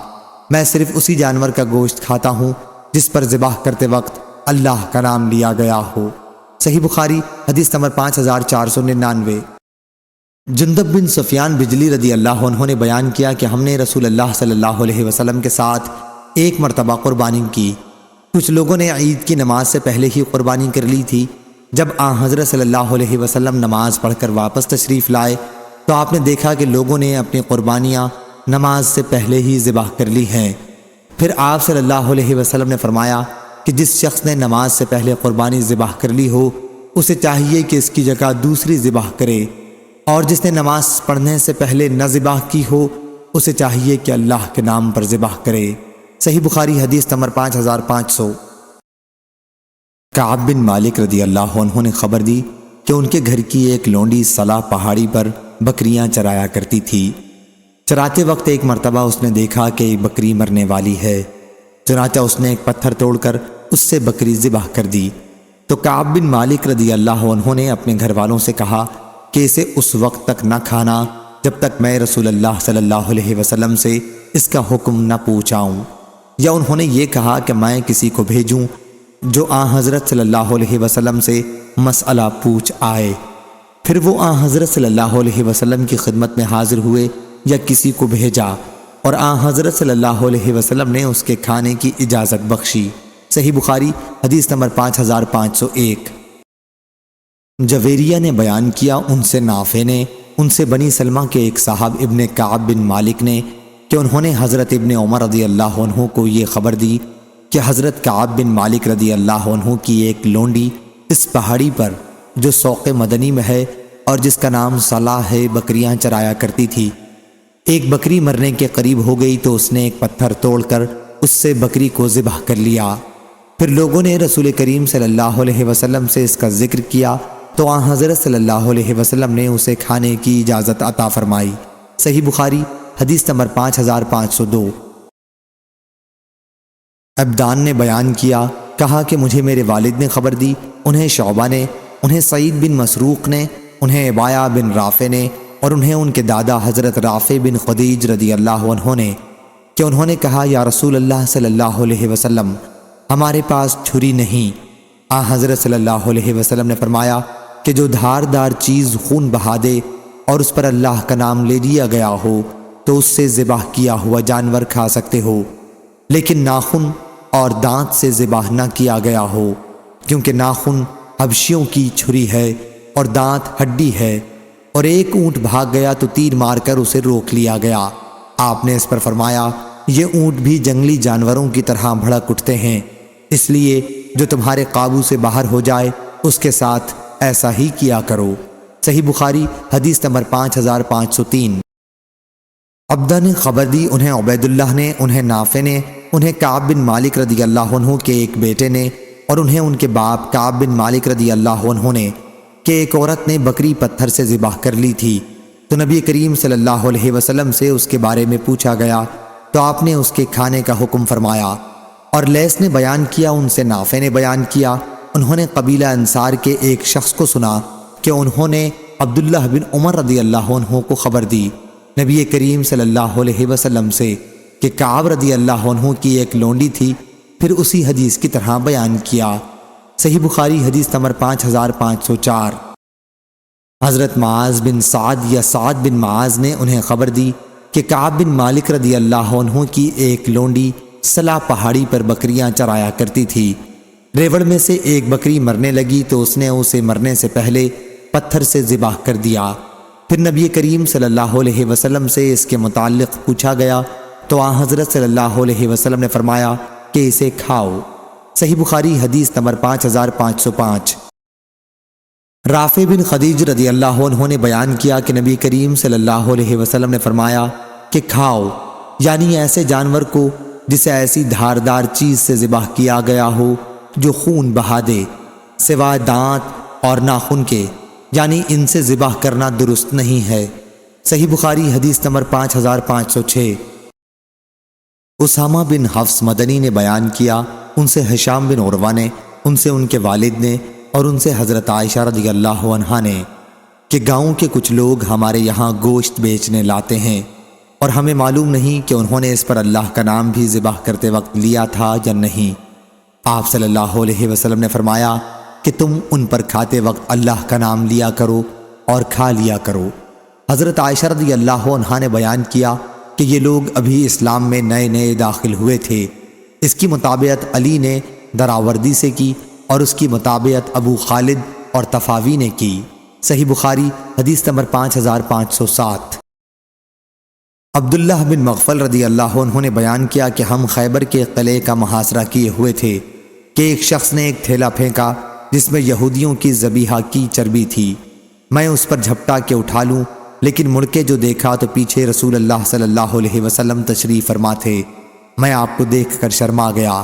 میں صرف اسی جانور کا گوشت کھاتا ہوں جس پر ذبح کرتے وقت اللہ کا نام لیا گیا ہو۔ صحیح بخاری حدیث نمبر 5499۔ جندب بن سفیان بجلی رضی اللہ عنہ نے بیان کیا کہ ہم نے رسول اللہ صلی اللہ علیہ وسلم کے ساتھ ایک مرتبہ قربانی کی۔ کچھ لوگوں نے عید کی نماز سے پہلے ہی قربانی کر لی تھی۔ جب آن حضرت صلی اللہ علیہ وسلم نماز پڑھ کر واپس تشریف لائے تو آپ نے دیکھا کہ لوگوں نے اپنی قربانیاں نماز سے پہلے ہی ذبح کر لی ہیں۔ پھر آپ صلی اللہ علیہ وسلم نے فرمایا کہ جس شخص نے نماز سے پہلے قربانی ذبح کر لی ہو اسے چاہیے کہ اس کی جگہ دوسری ذبح کرے، اور جس نے نماز پڑھنے سے پہلے نہ ذبح کی ہو اسے چاہیے کہ اللہ کے نام پر ذبح کرے۔ صحیح بخاری حدیث نمبر 5500۔ کعب بن مالک رضی اللہ عنہ نے خبر دی کہ ان کے گھر کی ایک لونڈی صلاح پہاڑی پر بکریاں چرایا کرتی تھی۔ چراتے وقت ایک مرتبہ اس نے دیکھا کہ ایک بکری مرنے والی ہے، چنانچہ اس نے ایک پتھر توڑ کر اس سے بکری ذبح کر دی۔ تو کعب بن مالک رضی اللہ عنہ نے اپنے گھر والوں سے کہا کہ اسے اس وقت تک نہ کھانا جب تک میں رسول اللہ صلی اللہ علیہ وسلم سے اس کا حکم نہ پوچھاؤں، یا انہوں نے یہ کہا کہ میں کسی کو بھیجوں جو آن حضرت صلی اللہ علیہ وسلم سے مسئلہ پوچھ آئے۔ پھر وہ آن حضرت صلی اللہ علیہ وسلم کی خدمت میں حاضر ہوئے یا کسی کو بھیجا، اور آن حضرت صلی اللہ علیہ وسلم نے اس کے کھانے کی اجازت بخشی۔ صحیح بخاری حدیث نمبر 5501۔ جویریہ نے بیان کیا ان سے نافع نے ان سے بنی سلمہ کے ایک صاحب ابن کعب بن مالک نے کہ انہوں نے حضرت ابن عمر رضی اللہ عنہ کو یہ خبر دی کہ حضرت کعب بن مالک رضی اللہ عنہ کی ایک لونڈی اس پہاڑی پر جو سوق مدنی میں ہے اور جس کا نام صلاح ہے بکریاں چرایا کرتی تھی، ایک بکری مرنے کے قریب ہو گئی تو اس نے ایک پتھر توڑ کر اس سے بکری کو ذبح کر لیا۔ پھر لوگوں نے رسول کریم صلی اللہ علیہ وسلم سے اس کا ذکر کیا تو آن حضرت صلی اللہ علیہ وسلم نے اسے کھانے کی اجازت عطا فرمائی۔ صحیح بخاری حدیث نمبر 5502۔ عبدان نے بیان کیا، کہا کہ مجھے میرے والد نے خبر دی، انہیں شعبہ نے، انہیں سعید بن مسروق نے، انہیں عبایہ بن رافع نے، اور انہیں ان کے دادا حضرت رافع بن خدیج رضی اللہ عنہ نے کہ انہوں نے کہا یا رسول اللہ صلی اللہ علیہ وسلم ہمارے پاس چھری نہیں۔ آن حضرت صلی اللہ علیہ وسلم نے فرمایا کہ جو دھاردار چیز خون بہا دے اور اس پر اللہ کا نام لے دیا گیا ہو تو اس سے ذبح کیا ہوا جانور کھا سکتے ہو، لیکن ناخن اور دانت سے ذبح نہ کیا گیا ہو، کیونکہ ناخن حبشیوں کی چھری ہے اور دانت ہڈی ہے، اور ایک اونٹ بھاگ گیا تو تیر مار کر اسے روک لیا گیا۔ آپ نے اس پر فرمایا یہ اونٹ بھی جنگلی جانوروں کی طرح بھڑک اٹھتے ہیں، اس لیے جو تمہارے قابو سے باہر ہو جائے اس کے ساتھ ایسا ہی کیا کرو۔ صحیح بخاری حدیث نمبر 5503۔ عبدہ نے خبر دی، انہیں عبید اللہ نے، انہیں نافع نے، انہیں کعب بن مالک رضی اللہ عنہ کے ایک بیٹے نے، اور انہیں ان کے باپ کعب بن مالک رضی اللہ عنہ نے کہ ایک عورت نے بکری پتھر سے ذبح کر لی تھی، تو نبی کریم صلی اللہ علیہ وسلم سے اس کے بارے میں پوچھا گیا تو آپ نے اس کے کھانے کا حکم فرمایا۔ اور لیث نے بیان کیا، ان سے نافع نے بیان کیا، انہوں نے قبیلہ انصار کے ایک شخص کو سنا کہ انہوں نے عبداللہ بن عمر رضی اللہ عنہ کو خبر دی نبی کریم صلی اللہ علیہ وسلم سے کہ کعب رضی اللہ عنہ کی ایک لونڈی تھی، پھر اسی حدیث کی طرح بیان کیا۔ صحیح بخاری حدیث نمبر 5504۔ حضرت معاذ بن سعد یا سعد بن معاذ نے انہیں خبر دی کہ کعب بن مالک رضی اللہ عنہ کی ایک لونڈی سلا پہاڑی پر بکریاں چرایا کرتی تھی، ریوڑ میں سے ایک بکری مرنے لگی تو اس نے اسے مرنے سے پہلے پتھر سے ذبح کر دیا۔ پھر نبی کریم صلی اللہ علیہ وسلم سے اس کے متعلق پوچھا گیا تو آن حضرت صلی اللہ علیہ وسلم نے فرمایا کہ اسے کھاؤ۔ صحیح بخاری حدیث نمبر 5505۔ رافع بن خدیج رضی اللہ عنہ نے بیان کیا کہ نبی کریم صلی اللہ علیہ وسلم نے فرمایا کہ کھاؤ، یعنی ایسے جانور کو جسے ایسی دھاردار چیز سے ذبح کیا گیا ہو جو خون بہا دے، سوائے دانت اور ناخن کے، یعنی ان سے ذبح کرنا درست نہیں ہے۔ صحیح بخاری حدیث نمبر 5506۔ اسامہ بن حفص مدنی نے بیان کیا، ان سے ہشام بن عروہ نے، ان سے ان کے والد نے، اور ان سے حضرت عائشہ رضی اللہ عنہا نے کہ گاؤں کے کچھ لوگ ہمارے یہاں گوشت بیچنے لاتے ہیں، اور ہمیں معلوم نہیں کہ انہوں نے اس پر اللہ کا نام بھی ذبح کرتے وقت لیا تھا یا نہیں۔ آپ صلی اللہ علیہ وسلم نے فرمایا کہ تم ان پر کھاتے وقت اللہ کا نام لیا کرو اور کھا لیا کرو۔ حضرت عائشہ رضی اللہ عنہا نے بیان کیا کہ یہ لوگ ابھی اسلام میں نئے نئے داخل ہوئے تھے۔ اس کی مطابعت علی نے دراوردی سے کی اور اس کی مطابعت ابو خالد اور تفاوی نے کی۔ صحیح بخاری حدیث نمبر 5507۔ عبداللہ بن مغفل رضی اللہ عنہ نے بیان کیا کہ ہم خیبر کے قلعے کا محاصرہ کیے ہوئے تھے کہ ایک شخص نے ایک تھیلا پھینکا جس میں یہودیوں کی ذبیحہ کی چربی تھی۔ میں اس پر جھپٹا کے اٹھا لوں، لیکن مڑ کے جو دیکھا تو پیچھے رسول اللہ صلی اللہ علیہ وسلم تشریف فرما تھے۔ میں آپ کو دیکھ کر شرما گیا۔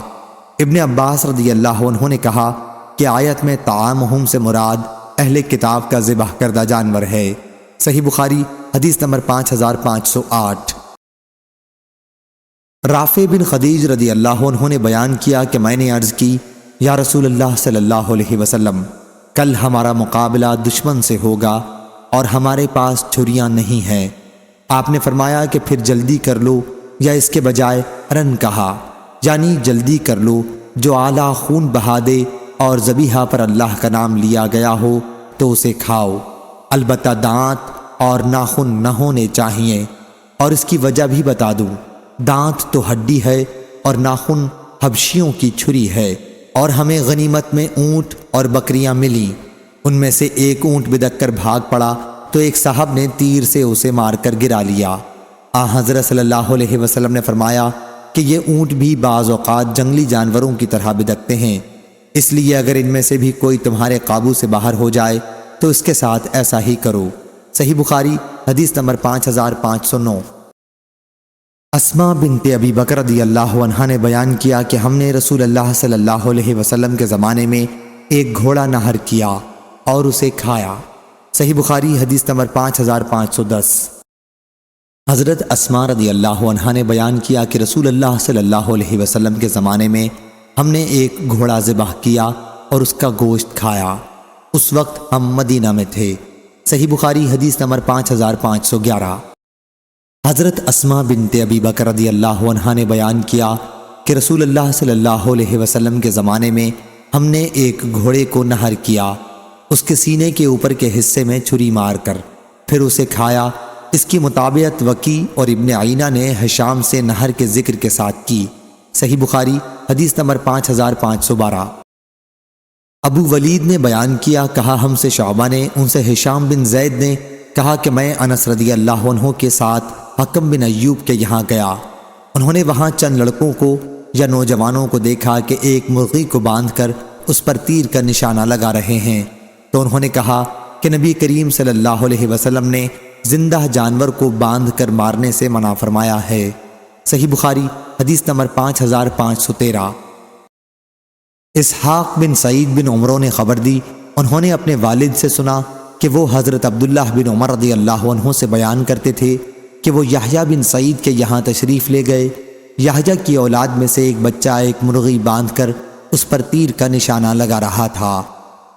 ابن عباس رضی اللہ عنہ نے کہا کہ آیت میں طعامہم سے مراد اہل کتاب کا ذبح کردہ جانور ہے۔ صحیح بخاری حدیث نمبر 5508۔ رافع بن خدیج رضی اللہ عنہ نے بیان کیا کہ میں نے عرض کی، یا رسول اللہ صلی اللہ علیہ وسلم، کل ہمارا مقابلہ دشمن سے ہوگا اور ہمارے پاس چھریاں نہیں ہیں۔ آپ نے فرمایا کہ پھر جلدی کر لو، یا اس کے بجائے رن کہا، یعنی جلدی کر لو، جو اعلیٰ خون بہا دے اور ذبیحہ پر اللہ کا نام لیا گیا ہو تو اسے کھاؤ، البتہ دانت اور ناخن نہ ہونے چاہیے۔ اور اس کی وجہ بھی بتا دوں، دانت تو ہڈی ہے اور ناخن حبشیوں کی چھری ہے، اور ہمیں غنیمت میں اونٹ اور بکریاں ملیں، ان میں سے ایک اونٹ بدک کر بھاگ پڑا تو ایک صاحب نے تیر سے اسے مار کر گرا لیا۔ حضرت صلی اللہ علیہ وسلم نے فرمایا کہ یہ اونٹ بھی بعض اوقات جنگلی جانوروں کی طرح بدکتے ہیں، اس لیے اگر ان میں سے بھی کوئی تمہارے قابو سے باہر ہو جائے تو اس کے ساتھ ایسا ہی کرو۔ صحیح بخاری حدیث نمبر 5509۔ اسماء بنت ابی بکر رضی اللہ عنہا نے بیان کیا کہ ہم نے رسول اللہ صلی اللہ علیہ وسلم کے زمانے میں ایک گھوڑا نہر کیا اور اسے کھایا۔ صحیح بخاری حدیث نمبر 5510۔ حضرت اسماء رضی اللہ عنہا نے بیان کیا کہ رسول اللہ صلی اللہ علیہ وسلم کے زمانے میں ہم نے ایک گھوڑا ذبح کیا اور اس کا گوشت کھایا، اس وقت ہم مدینہ میں تھے۔ صحیح بخاری حدیث نمبر 5511۔ حضرت اسماء بنت ابی بکر رضی اللہ عنہا نے بیان کیا کہ رسول اللہ صلی اللہ علیہ وسلم کے زمانے میں ہم نے ایک گھوڑے کو نہر کیا، اس کے سینے کے اوپر کے حصے میں چھری مار کر، پھر اسے کھایا۔ اس کی مطابعت وکی اور ابن عینہ نے ہشام سے نہر کے ذکر کے ساتھ کی۔ صحیح بخاری حدیث نمبر 5512۔ ابو ولید نے بیان کیا، کہا ہم سے شعبہ نے، ان سے ہشام بن زید نے کہا کہ میں انس رضی اللہ عنہ کے ساتھ حکم بن ایوب کے یہاں گیا، انہوں نے وہاں چند لڑکوں کو یا نوجوانوں کو دیکھا کہ ایک مرغی کو باندھ کر اس پر تیر کا نشانہ لگا رہے ہیں، تو انہوں نے کہا کہ نبی کریم صلی اللہ علیہ وسلم نے زندہ جانور کو باندھ کر مارنے سے منع فرمایا ہے۔ صحیح بخاری حدیث نمبر 5513۔ اسحاق بن سعید بن عمرو نے خبر دی، انہوں نے اپنے والد سے سنا کہ وہ حضرت عبداللہ بن عمر رضی اللہ عنہ سے بیان کرتے تھے کہ وہ یحییٰ بن سعید کے یہاں تشریف لے گئے۔ یحییٰ کی اولاد میں سے ایک بچہ ایک مرغی باندھ کر اس پر تیر کا نشانہ لگا رہا تھا۔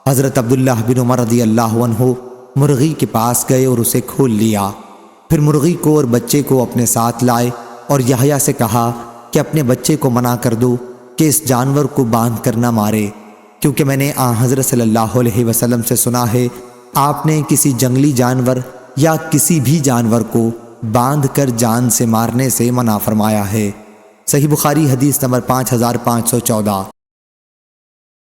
حضرت عبداللہ بن عمر رضی اللہ عنہ مرغی کے پاس گئے اور اسے کھول لیا، پھر مرغی کو اور بچے کو اپنے ساتھ لائے اور یحییٰ سے کہا کہ اپنے بچے کو منع کر دو کہ اس جانور کو باندھ کر نہ مارے، کیونکہ میں نے حضرت صلی اللہ علیہ وسلم سے سنا ہے آپ نے کسی جنگلی جانور یا کسی بھی جانور کو باندھ کر جان سے مارنے سے منع فرمایا ہے۔ صحیح بخاری حدیث نمبر 5514۔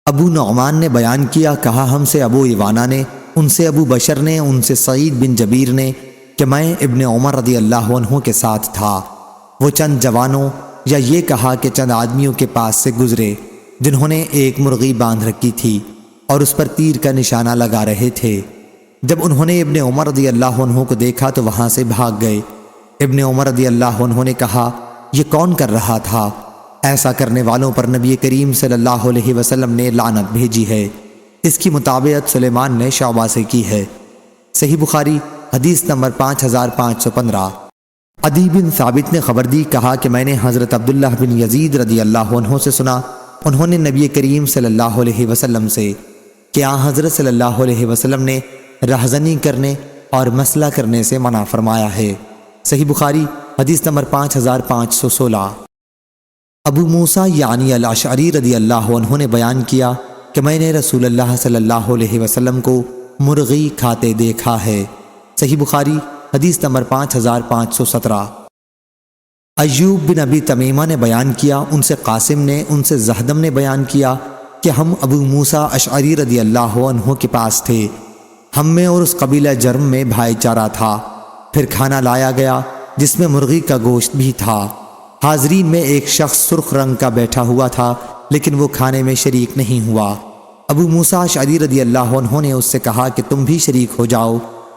ابو نعمان نے بیان کیا، کہا ہم سے ابو ایوانہ نے، ان سے ابو بشر نے، ان سے سعید بن جبیر نے کہ میں ابن عمر رضی اللہ عنہ کے ساتھ تھا۔ وہ چند جوانوں یا یہ کہا کہ چند آدمیوں کے پاس سے گزرے جنہوں نے ایک مرغی باندھ رکھی تھی اور اس پر تیر کا نشانہ لگا رہے تھے۔ جب انہوں نے ابن عمر رضی اللہ عنہ کو دیکھا تو وہاں سے بھاگ گئے۔ ابن عمر رضی اللہ عنہ نے کہا یہ کون کر رہا تھا؟ ایسا کرنے والوں پر نبی کریم صلی اللہ علیہ وسلم نے لعنت بھیجی ہے۔ اس کی مطابقت سلیمان نے شعبہ سے کی ہے۔ صحیح بخاری حدیث نمبر 5515۔ عدی بن ثابت نے خبر دی، کہا کہ میں نے حضرت عبداللہ بن یزید رضی اللہ عنہ سے سنا، انہوں نے نبی کریم صلی اللہ علیہ وسلم سے کہ حضرت صلی اللہ علیہ وسلم نے رہزنی کرنے اور مسئلہ کرنے سے منع فرمایا ہے۔ صحیح بخاری حدیث نمبر 5516۔ ابو موسیٰ یعنی الاشعری رضی اللہ عنہ نے بیان کیا کہ میں نے رسول اللہ صلی اللہ علیہ وسلم کو مرغی کھاتے دیکھا ہے۔ صحیح بخاری حدیث نمبر 5517۔ ایوب بن ابی تمیمہ نے بیان کیا، ان سے قاسم نے، ان سے زہدم نے بیان کیا کہ ہم ابو موسیٰ اشعری رضی اللہ عنہ کے پاس تھے، ہم میں اور اس قبیلہ جرم میں بھائی چارہ تھا۔ پھر کھانا لایا گیا جس میں مرغی کا گوشت بھی تھا۔ حاضرین میں ایک شخص سرخ رنگ کا بیٹھا ہوا تھا لیکن وہ کھانے میں شریک نہیں ہوا۔ ابو موسیٰ اشعری رضی اللہ عنہ نے اس سے کہا کہ تم بھی شریک ہو جاؤ،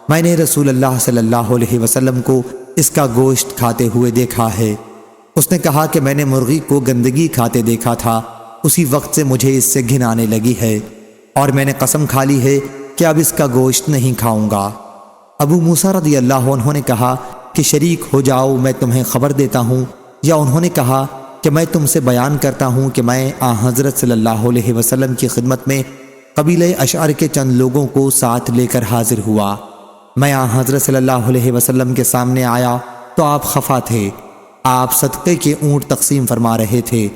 میں نے رسول اللہ صلی اللہ علیہ وسلم کو اس کا گوشت کھاتے ہوئے دیکھا ہے۔ اس نے کہا کہ میں نے مرغی کو گندگی کھاتے دیکھا تھا، اسی وقت سے مجھے اس سے گھن آنے لگی ہے اور میں نے قسم کھا لی ہے کہ اب اس کا گوشت نہیں کھاؤں گا۔ ابو موسیٰ رضی اللہ عنہ نے کہا کہ شریک ہو جاؤ، میں تمہیں خبر دیتا ہوں، یا انہوں نے کہا کہ میں تم سے بیان کرتا ہوں کہ میں حضرت صلی اللہ علیہ وسلم کی خدمت میں قبیلہ اشعر کے چند لوگوں کو ساتھ لے کر حاضر ہوا۔ میں حضرت صلی اللہ علیہ وسلم کے سامنے آیا تو آپ خفا تھے، آپ صدقے کے اونٹ تقسیم فرما رہے تھے۔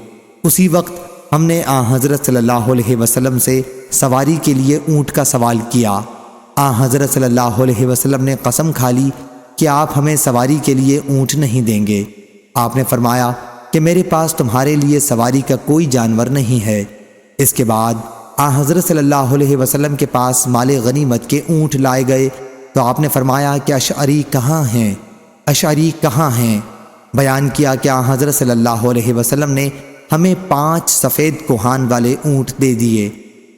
اسی وقت ہم نے حضرت صلی اللہ علیہ وسلم سے سواری کے لیے اونٹ کا سوال کیا۔ حضرت صلی اللہ علیہ وسلم نے قسم کھا لی کہ آپ ہمیں سواری کے لیے اونٹ نہیں دیں گے۔ آپ نے فرمایا کہ میرے پاس تمہارے لیے سواری کا کوئی جانور نہیں ہے۔ اس کے بعد حضرت صلی اللہ علیہ وسلم کے پاس مال غنیمت کے اونٹ لائے گئے تو آپ نے فرمایا کہ اشعری کہاں ہیں؟ اشعری کہاں ہیں؟ بیان کیا کہ حضرت صلی اللہ علیہ وسلم نے ہمیں 5 سفید کوہان والے اونٹ دے دیے۔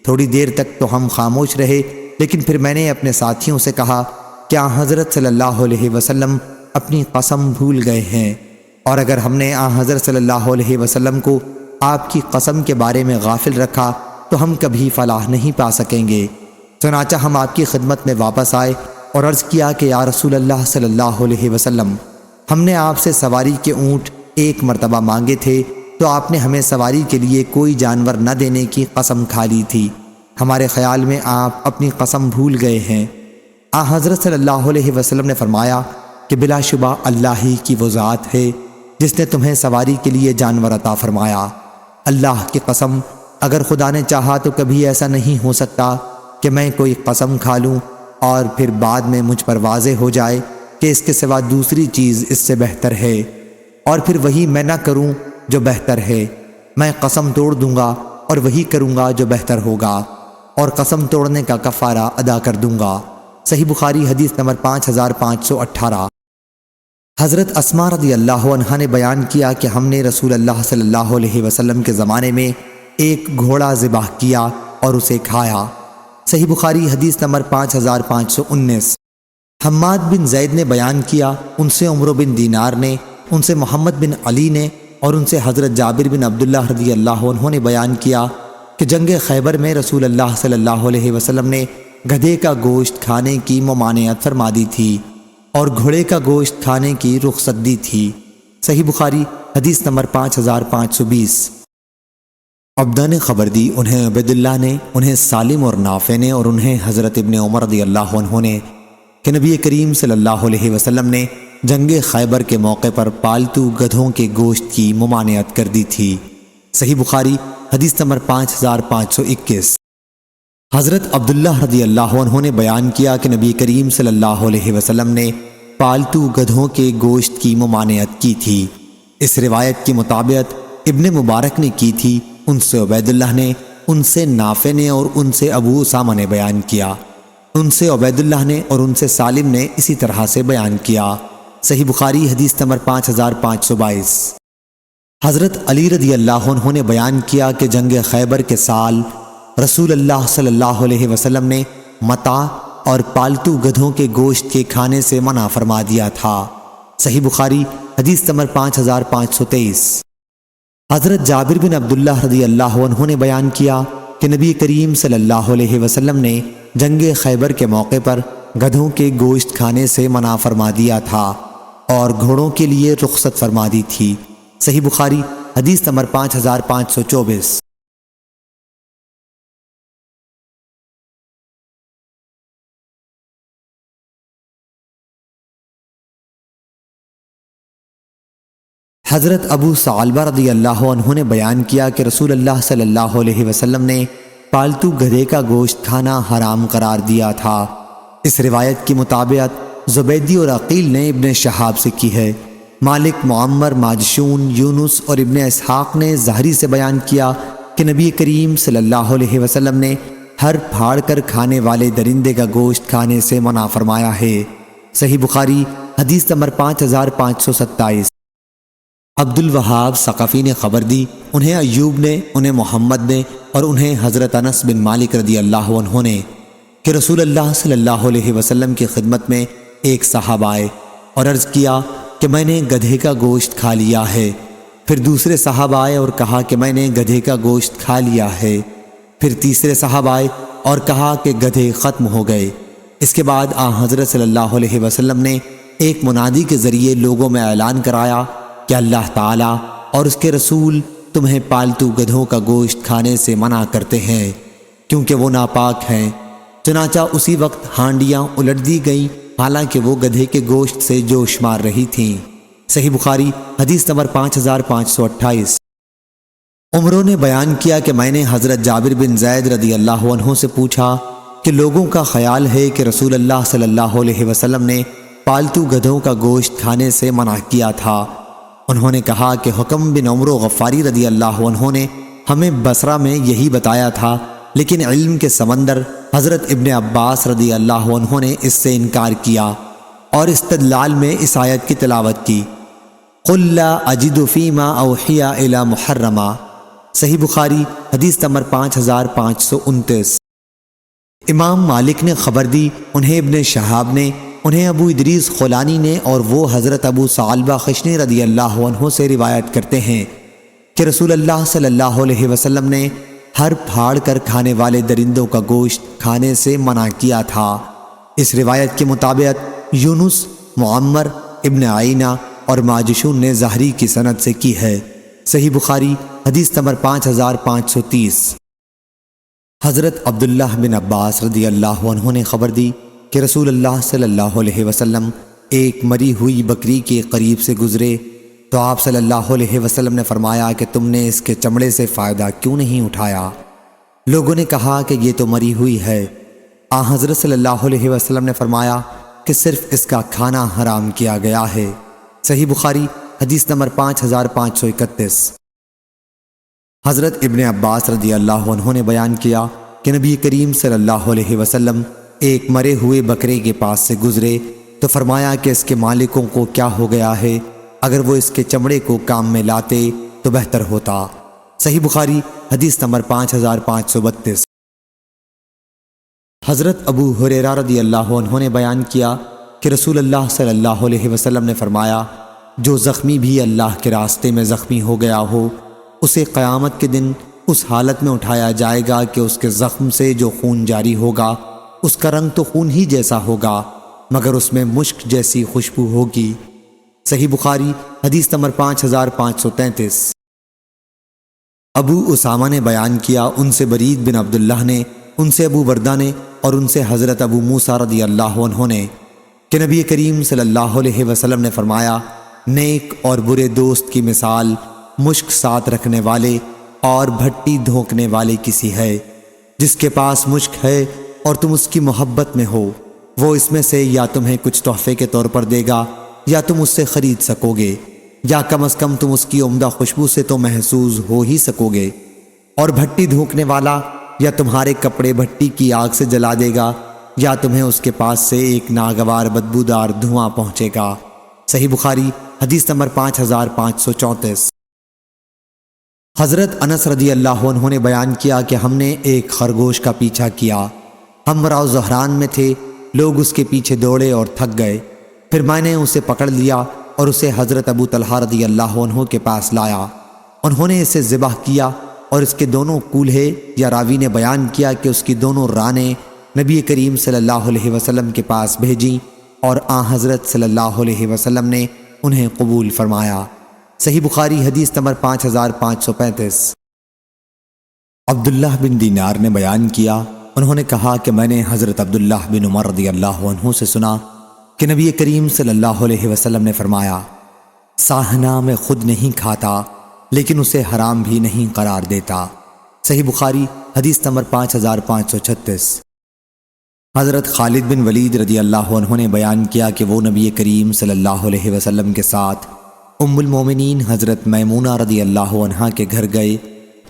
تھوڑی دیر تک تو ہم خاموش رہے، لیکن پھر میں نے اپنے ساتھیوں سے کہا کہ حضرت صلی اللہ علیہ وسلم اپنی قسم بھول گئے ہیں، اور اگر ہم نے حضرت صلی اللہ علیہ وسلم کو آپ کی قسم کے بارے میں غافل رکھا تو ہم کبھی فلاح نہیں پا سکیں گے۔ چنانچہ ہم آپ کی خدمت میں واپس آئے اور عرض کیا کہ یا رسول اللہ صلی اللہ علیہ وسلم، ہم نے آپ سے سواری کے اونٹ 1 مرتبہ مانگے تھے تو آپ نے ہمیں سواری کے لیے کوئی جانور نہ دینے کی قسم کھا لی تھی، ہمارے خیال میں آپ اپنی قسم بھول گئے ہیں۔ حضرت صلی اللہ علیہ وسلم نے فرمایا کہ بلا شبہ اللہ ہی کی وہ ذات ہے جس نے تمہیں سواری کے لیے جانور عطا فرمایا۔ اللہ کی قسم، اگر خدا نے چاہا تو کبھی ایسا نہیں ہو سکتا کہ میں کوئی قسم کھا لوں اور پھر بعد میں مجھ پر واضح ہو جائے کہ اس کے سوا دوسری چیز اس سے بہتر ہے، اور پھر وہی میں نہ کروں جو بہتر ہے۔ میں قسم توڑ دوں گا اور وہی کروں گا جو بہتر ہوگا، اور قسم توڑنے کا کفارہ ادا کر دوں گا۔ صحیح بخاری حدیث نمبر 5518۔ حضرت اسما رضی اللہ عنہا نے بیان کیا کہ ہم نے رسول اللہ صلی اللہ علیہ وسلم کے زمانے میں ایک گھوڑا ذبح کیا اور اسے کھایا۔ صحیح بخاری حدیث نمبر 5519۔ حماد بن زید نے بیان کیا، ان سے عمرو بن دینار نے، ان سے محمد بن علی نے اور ان سے حضرت جابر بن عبداللہ رضی اللہ عنہ نے بیان کیا کہ جنگ خیبر میں رسول اللہ صلی اللہ علیہ وسلم نے گدھے کا گوشت کھانے کی ممانعت فرما دی تھی اور گھوڑے کا گوشت کھانے کی رخصت دی تھی۔ صحیح بخاری حدیث نمبر 5520۔ عبدہ نے خبر دی، انہیں عبیداللہ نے، انہیں سالم اور نافع نے اور انہیں حضرت ابن عمر رضی اللہ عنہ نے کہ نبی کریم صلی اللہ علیہ وسلم نے جنگ خیبر کے موقع پر پالتو گدھوں کے گوشت کی ممانعت کر دی تھی۔ صحیح بخاری حدیث نمبر 5521۔ حضرت عبداللہ رضی اللہ عنہ نے بیان کیا کہ نبی کریم صلی اللہ علیہ وسلم نے پالتو گدھوں کے گوشت کی ممانعت کی تھی۔ اس روایت کی مطابقت ابن مبارک نے کی تھی، ان سے عبیداللہ نے، ان سے نافع نے اور ان سے ابو اسامہ نے بیان کیا، ان سے عبیداللہ نے اور ان سے سالم نے اسی طرح سے بیان کیا۔ صحیح بخاری حدیث نمبر 5522۔ حضرت علی رضی اللہ عنہ نے بیان کیا کہ جنگ خیبر کے سال رسول اللہ صلی اللہ علیہ وسلم نے متاع اور پالتو گدھوں کے گوشت کے کھانے سے منع فرما دیا تھا۔ صحیح بخاری حدیث نمبر 5523۔ حضرت جابر بن عبداللہ رضی اللہ عنہ نے بیان کیا کہ نبی کریم صلی اللہ علیہ وسلم نے جنگ خیبر کے موقع پر گدھوں کے گوشت کھانے سے منع فرما دیا تھا اور گھوڑوں کے لیے رخصت فرما دی تھی۔ صحیح بخاری حدیث نمبر 5524۔ حضرت ابو ثعلبہ رضی اللہ عنہ نے بیان کیا کہ رسول اللہ صلی اللہ علیہ وسلم نے پالتو گدھے کا گوشت کھانا حرام قرار دیا تھا۔ اس روایت کی مطابقت زبیدی اور عقیل نے ابن شہاب سے کی ہے۔ مالک، معمر، ماجشون، یونس اور ابن اسحاق نے زہری سے بیان کیا کہ نبی کریم صلی اللہ علیہ وسلم نے ہر پھاڑ کر کھانے والے درندے کا گوشت کھانے سے منع فرمایا ہے۔ صحیح بخاری حدیث نمبر 5527۔ عبد الوہاب ثقفی نے خبر دی، انہیں ایوب نے، انہیں محمد نے اور انہیں حضرت انس بن مالک رضی اللہ عنہ نے کہ رسول اللہ صلی اللہ علیہ وسلم کی خدمت میں ایک صاحب آئے اور عرض کیا کہ میں نے گدھے کا گوشت کھا لیا ہے۔ پھر دوسرے صاحب آئے اور کہا کہ میں نے گدھے کا گوشت کھا لیا ہے۔ پھر تیسرے صاحب آئے اور کہا کہ گدھے ختم ہو گئے۔ اس کے بعد حضرت صلی اللہ علیہ وسلم نے ایک منادی کے ذریعے لوگوں میں اعلان کرایا کہ اللہ تعالیٰ اور اس کے رسول تمہیں پالتو گدھوں کا گوشت کھانے سے منع کرتے ہیں کیونکہ وہ ناپاک ہیں۔ چنانچہ اسی وقت ہانڈیاں الٹ دی گئیں، حالانکہ وہ گدھے کے گوشت سے جوش مار رہی تھیں۔ صحیح بخاری حدیث نمبر 5528۔ عمروں نے بیان کیا کہ میں نے حضرت جابر بن زید رضی اللہ عنہ سے پوچھا کہ لوگوں کا خیال ہے کہ رسول اللہ صلی اللہ علیہ وسلم نے پالتو گدھوں کا گوشت کھانے سے منع کیا تھا۔ انہوں نے کہا کہ حکم بن عمرو غفاری رضی اللہ عنہ نے ہمیں بصرہ میں یہی بتایا تھا، لیکن علم کے سمندر حضرت ابن عباس رضی اللہ عنہ نے اس سے انکار کیا اور استدلال میں اس آیت کی تلاوت کی، قُلْ لَا أَجِدُ فِي مَا أَوْحِيَ إِلَى مُحَرَّمًا۔ صحیح بخاری حدیث نمبر 5529۔ امام مالک نے خبر دی، انہیں ابن شہاب نے، انہیں ابو ادریس خولانی نے اور وہ حضرت ابو ثعلبہ خشنی رضی اللہ عنہ سے روایت کرتے ہیں کہ رسول اللہ صلی اللہ علیہ وسلم نے ہر پھاڑ کر کھانے والے درندوں کا گوشت کھانے سے منع کیا تھا۔ اس روایت کے مطابق یونس، معمر، ابن عینہ اور ماجشون نے زہری کی سند سے کی ہے۔ صحیح بخاری حدیث نمبر 5530۔ حضرت عبداللہ بن عباس رضی اللہ عنہ نے خبر دی کہ رسول اللہ صلی اللہ علیہ وسلم ایک مری ہوئی بکری کے قریب سے گزرے تو آپ صلی اللہ علیہ وسلم نے فرمایا کہ تم نے اس کے چمڑے سے فائدہ کیوں نہیں اٹھایا؟ لوگوں نے کہا کہ یہ تو مری ہوئی ہے۔ حضرت صلی اللہ علیہ وسلم نے فرمایا کہ صرف اس کا کھانا حرام کیا گیا ہے۔ صحیح بخاری حدیث نمبر 5531۔ حضرت ابن عباس رضی اللہ عنہ نے بیان کیا کہ نبی کریم صلی اللہ علیہ وسلم ایک مرے ہوئے بکرے کے پاس سے گزرے تو فرمایا کہ اس کے مالکوں کو کیا ہو گیا ہے، اگر وہ اس کے چمڑے کو کام میں لاتے تو بہتر ہوتا۔ صحیح بخاری حدیث نمبر 5532۔ حضرت ابو ہریرہ رضی اللہ عنہ نے بیان کیا کہ رسول اللہ صلی اللہ علیہ وسلم نے فرمایا، جو زخمی بھی اللہ کے راستے میں زخمی ہو گیا ہو، اسے قیامت کے دن اس حالت میں اٹھایا جائے گا کہ اس کے زخم سے جو خون جاری ہوگا اس کا رنگ تو خون ہی جیسا ہوگا، مگر اس میں مشک جیسی خوشبو ہوگی۔ صحیح بخاری حدیث نمبر 5533۔ ابو اسامہ نے بیان کیا، ان سے برید بن عبداللہ نے، ان سے ابو بردہ نے، اور ان سے حضرت ابو موسیٰ رضی اللہ عنہ نے کہ نبی کریم صلی اللہ علیہ وسلم نے فرمایا، نیک اور برے دوست کی مثال مشک ساتھ رکھنے والے اور بھٹی دھونکنے والے کسی ہے، جس کے پاس مشک ہے اور تم اس کی محبت میں ہو، وہ اس میں سے یا تمہیں کچھ تحفے کے طور پر دے گا یا تم اس سے خرید سکو گے، یا کم از کم تم اس کی عمدہ خوشبو سے تو محسوس ہو ہی سکو گے، اور بھٹی دھونکنے والا یا تمہارے کپڑے بھٹی کی آگ سے جلا دے گا یا تمہیں اس کے پاس سے ایک ناگوار بدبودار دھواں پہنچے گا۔ صحیح بخاری حدیث نمبر 5534۔ حضرت انس رضی اللہ عنہ نے بیان کیا کہ ہم نے ایک خرگوش کا پیچھا کیا، ہم مراء زہران میں تھے، لوگ اس کے پیچھے دوڑے اور تھک گئے، پھر میں نے اسے پکڑ لیا اور اسے حضرت ابو طلحہ رضی اللہ عنہ کے پاس لایا، انہوں نے اسے ذبح کیا اور اس کے دونوں کولہے، یا راوی نے بیان کیا کہ اس کی دونوں رانیں نبی کریم صلی اللہ علیہ وسلم کے پاس بھیجیں اور آن حضرت صلی اللہ علیہ وسلم نے انہیں قبول فرمایا۔ صحیح بخاری حدیث نمبر 5535۔ عبداللہ بن دینار نے بیان کیا، انہوں نے کہا کہ میں نے حضرت عبداللہ بن عمر رضی اللہ عنہ سے سنا کہ نبی کریم صلی اللہ علیہ وسلم نے فرمایا، ساہنہ میں خود نہیں کھاتا لیکن اسے حرام بھی نہیں قرار دیتا۔ صحیح بخاری حدیث نمبر 5536۔ حضرت خالد بن ولید رضی اللہ عنہ نے بیان کیا کہ وہ نبی کریم صلی اللہ علیہ وسلم کے ساتھ ام المومنین حضرت میمونہ رضی اللہ عنہا کے گھر گئے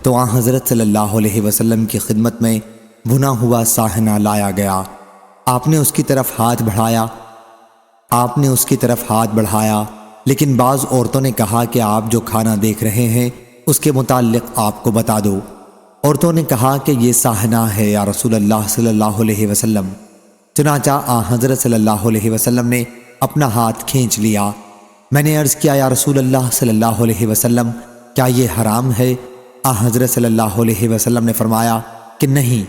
تو آن حضرت صلی اللہ علیہ وسلم کی خدمت میں بھنا ہوا ساہنہ لایا گیا، آپ نے اس کی طرف ہاتھ بڑھایا لیکن بعض عورتوں نے کہا کہ آپ جو کھانا دیکھ رہے ہیں اس کے متعلق آپ کو بتا دو۔ عورتوں نے کہا کہ یہ ساہنہ ہے یا رسول اللہ صلی اللہ علیہ وسلم، چنانچہ آن حضرت صلی اللہ علیہ وسلم نے اپنا ہاتھ کھینچ لیا۔ میں نے عرض کیا، یا رسول اللہ صلی اللہ علیہ وسلم، کیا یہ حرام ہے؟ آن حضرت صلی اللہ علیہ وسلم نے فرمایا کہ نہیں،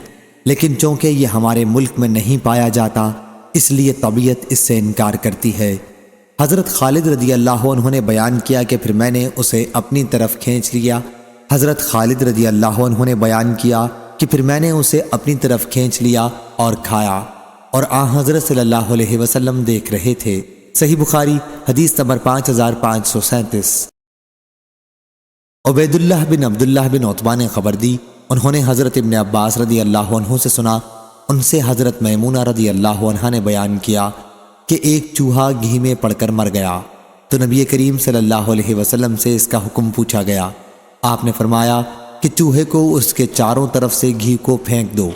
لیکن چونکہ یہ ہمارے ملک میں نہیں پایا جاتا اس لیے طبیعت اس سے انکار کرتی ہے۔ حضرت خالد رضی اللہ عنہ نے بیان کیا کہ پھر میں نے اسے اپنی طرف کھینچ لیا۔ حضرت خالد رضی اللہ عنہ نے بیان کیا کہ پھر میں نے اسے اپنی طرف کھینچ لیا اور کھایا، اور آن حضرت صلی اللہ علیہ وسلم دیکھ رہے تھے۔ صحیح بخاری حدیث نمبر 5537۔ عبیداللہ بن عبداللہ بن عتبہ نے خبر دی، انہوں نے حضرت ابن عباس رضی اللہ عنہ سے سنا، ان سے حضرت میمونہ رضی اللہ عنہا نے بیان کیا کہ ایک چوہا گھی میں پڑ کر مر گیا تو نبی کریم صلی اللہ علیہ وسلم سے اس کا حکم پوچھا گیا۔ آپ نے فرمایا کہ چوہے کو اس کے چاروں طرف سے گھی کو پھینک دو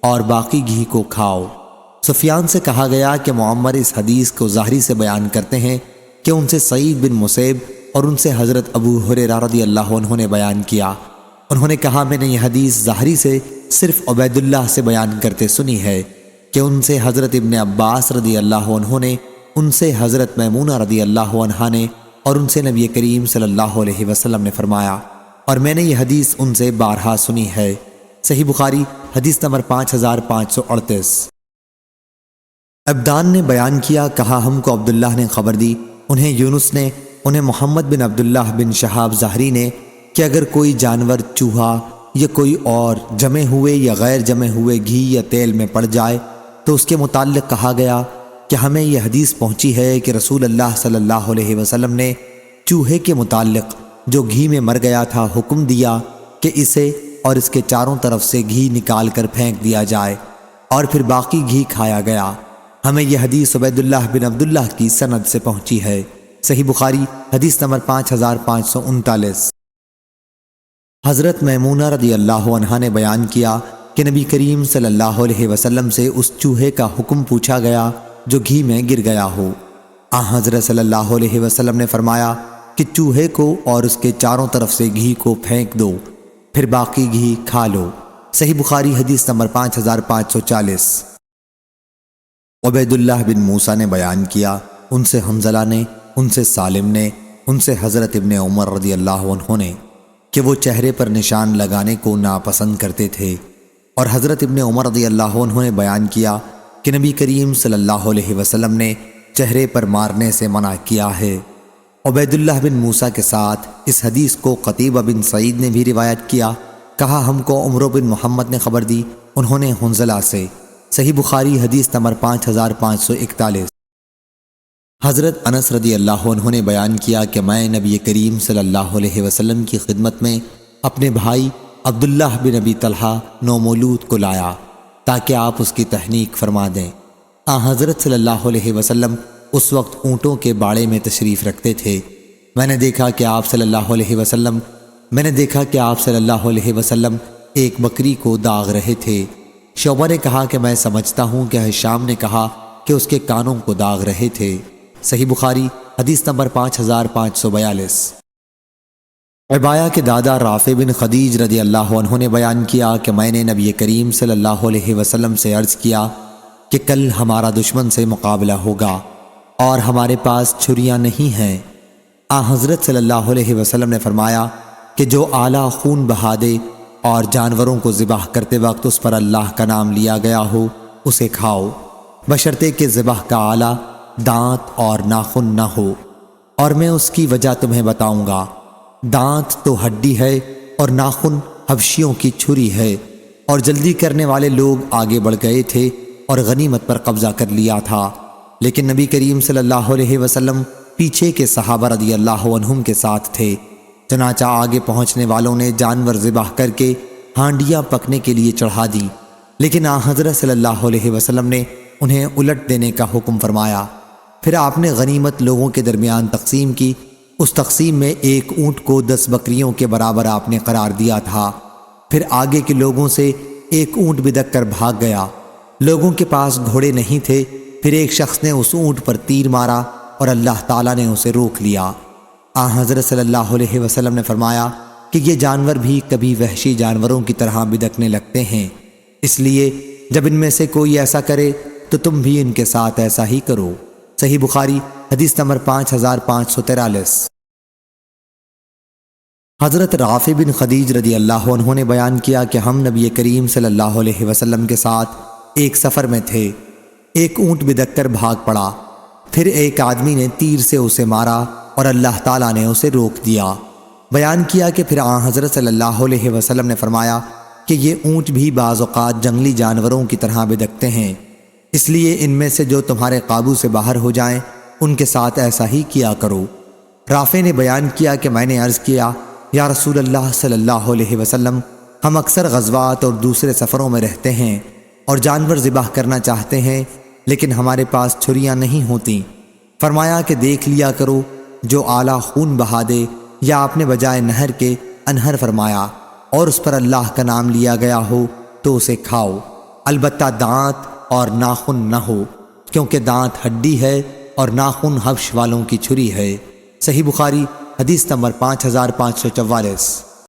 اور باقی گھی کو کھاؤ۔ سفیان سے کہا گیا کہ معمر اس حدیث کو ظاہری سے بیان کرتے ہیں کہ ان سے سعید بن مسیب اور ان سے حضرت ابو ہریرہ رضی اللہ عنہ نے بیان کیا۔ انہوں نے کہا میں نے یہ حدیث ظاہری سے صرف عبیداللہ سے بیان کرتے سنی ہے کہ ان سے حضرت ابن عباس رضی اللہ عنہ نے، ان سے حضرت میمونہ رضی اللہ عنہا نے، اور ان سے نبی کریم صلی اللہ علیہ وسلم نے فرمایا، اور میں نے یہ حدیث ان سے بارہا سنی ہے۔ صحیح بخاری حدیث نمبر 5538۔ عبدان نے بیان کیا، کہا ہم کو عبداللہ نے خبر دی، انہیں یونس نے، انہیں محمد بن عبداللہ بن شہاب زہری نے، کہ اگر کوئی جانور چوہا یا کوئی اور جمے ہوئے یا غیر جمے ہوئے گھی یا تیل میں پڑ جائے تو اس کے متعلق کہا گیا کہ ہمیں یہ حدیث پہنچی ہے کہ رسول اللہ صلی اللہ علیہ وسلم نے چوہے کے متعلق جو گھی میں مر گیا تھا حکم دیا کہ اسے اور اس کے چاروں طرف سے گھی نکال کر پھینک دیا جائے، اور پھر باقی گھی کھایا گیا۔ ہمیں یہ حدیث عبیداللہ بن عبداللہ کی سند سے پہنچی ہے۔ صحیح بخاری حدیث نمبر 5539۔ حضرت میمونہ رضی اللہ عنہا نے بیان کیا کہ نبی کریم صلی اللہ علیہ وسلم سے اس چوہے کا حکم پوچھا گیا جو گھی میں گر گیا ہو۔ حضرت صلی اللہ علیہ وسلم نے فرمایا کہ چوہے کو اور اس کے چاروں طرف سے گھی کو پھینک دو، پھر باقی گھی کھا لو۔ صحیح بخاری حدیث نمبر 5540۔ عبید اللہ بن موسیٰ نے بیان کیا، ان سے حنظلہ نے، ان سے سالم نے، ان سے حضرت ابن عمر رضی اللہ عنہ نے کہ وہ چہرے پر نشان لگانے کو ناپسند کرتے تھے، اور حضرت ابن عمر رضی اللہ عنہ نے بیان کیا کہ نبی کریم صلی اللہ علیہ وسلم نے چہرے پر مارنے سے منع کیا ہے۔ عبید اللہ بن موسیٰ کے ساتھ اس حدیث کو قتیبہ بن سعید نے بھی روایت کیا، کہا ہم کو عمرو بن محمد نے خبر دی، انہوں نے حنظلہ سے۔ صحیح بخاری حدیث نمبر 5541۔ حضرت انس رضی اللہ عنہ نے بیان کیا کہ میں نبی کریم صلی اللہ علیہ وسلم کی خدمت میں اپنے بھائی عبداللہ بن ابی طلحہ نومولود کو لایا تاکہ آپ اس کی تحنیک فرما دیں۔ حضرت صلی اللہ علیہ وسلم اس وقت اونٹوں کے باڑے میں تشریف رکھتے تھے۔ میں نے دیکھا کہ آپ صلی اللہ علیہ وسلم ایک بکری کو داغ رہے تھے۔ شعبہ نے کہا کہ میں سمجھتا ہوں کہ ہشام نے کہا کہ اس کے کانوں کو داغ رہے تھے۔ صحیح بخاری حدیث نمبر 5542۔ عبایہ کے دادا رافع بن خدیج رضی اللہ عنہ نے بیان کیا کہ میں نے نبی کریم صلی اللہ علیہ وسلم سے عرض کیا کہ کل ہمارا دشمن سے مقابلہ ہوگا اور ہمارے پاس چھریاں نہیں ہیں۔ حضرت صلی اللہ علیہ وسلم نے فرمایا کہ جو اعلیٰ خون بہا دے اور جانوروں کو ذبح کرتے وقت اس پر اللہ کا نام لیا گیا ہو اسے کھاؤ، بشرطے کہ ذبح کا آلہ دانت اور ناخن نہ ہو، اور میں اس کی وجہ تمہیں بتاؤں گا۔ دانت تو ہڈی ہے اور ناخن حبشیوں کی چھری ہے، اور جلدی کرنے والے لوگ آگے بڑھ گئے تھے اور غنیمت پر قبضہ کر لیا تھا، لیکن نبی کریم صلی اللہ علیہ وسلم پیچھے کے صحابہ رضی اللہ عنہم کے ساتھ تھے۔ چنانچہ آگے پہنچنے والوں نے جانور ذبح کر کے ہانڈیاں پکنے کے لیے چڑھا دی، لیکن حضرت صلی اللہ علیہ وسلم نے انہیں الٹ دینے کا حکم فرمایا۔ پھر آپ نے غنیمت لوگوں کے درمیان تقسیم کی۔ اس تقسیم میں ایک اونٹ کو 10 بکریوں کے برابر آپ نے قرار دیا تھا۔ پھر آگے کے لوگوں سے ایک اونٹ بدک کر بھاگ گیا۔ لوگوں کے پاس گھوڑے نہیں تھے۔ پھر ایک شخص نے اس اونٹ پر تیر مارا اور اللہ تعالیٰ نے اسے روک لیا۔ حضرت صلی اللہ علیہ وسلم نے فرمایا کہ یہ جانور بھی کبھی وحشی جانوروں کی طرح بدکنے لگتے ہیں، اس لیے جب ان میں سے کوئی ایسا کرے تو تم بھی ان کے ساتھ ایسا ہی کرو۔ صحیح بخاری حدیث نمبر 5543۔ حضرت رافع بن خدیج رضی اللہ عنہ نے بیان کیا کہ ہم نبی کریم صلی اللہ علیہ وسلم کے ساتھ ایک سفر میں تھے۔ ایک اونٹ بدک کر بھاگ پڑا، پھر ایک آدمی نے تیر سے اسے مارا اور اللہ تعالیٰ نے اسے روک دیا۔ بیان کیا کہ پھر حضرت صلی اللہ علیہ وسلم نے فرمایا کہ یہ اونٹ بھی بعض اوقات جنگلی جانوروں کی طرح بدکتے ہیں، اس لیے ان میں سے جو تمہارے قابو سے باہر ہو جائیں ان کے ساتھ ایسا ہی کیا کرو۔ رافع نے بیان کیا کہ میں نے عرض کیا یا رسول اللہ صلی اللہ علیہ وسلم، ہم اکثر غزوات اور دوسرے سفروں میں رہتے ہیں اور جانور ذبح کرنا چاہتے ہیں، لیکن ہمارے پاس چھریاں نہیں ہوتی۔ فرمایا کہ دیکھ لیا کرو، جو اعلیٰ خون بہا دے یا آپ نے بجائے نہر کے انہر فرمایا اور اس پر اللہ کا نام لیا گیا ہو تو اسے کھاؤ، البتہ دانت اور ناخن نہ ہو، کیونکہ دانت ہڈی ہے اور ناخن حبش والوں کی چھری ہے۔ صحیح بخاری حدیث نمبر 5544۔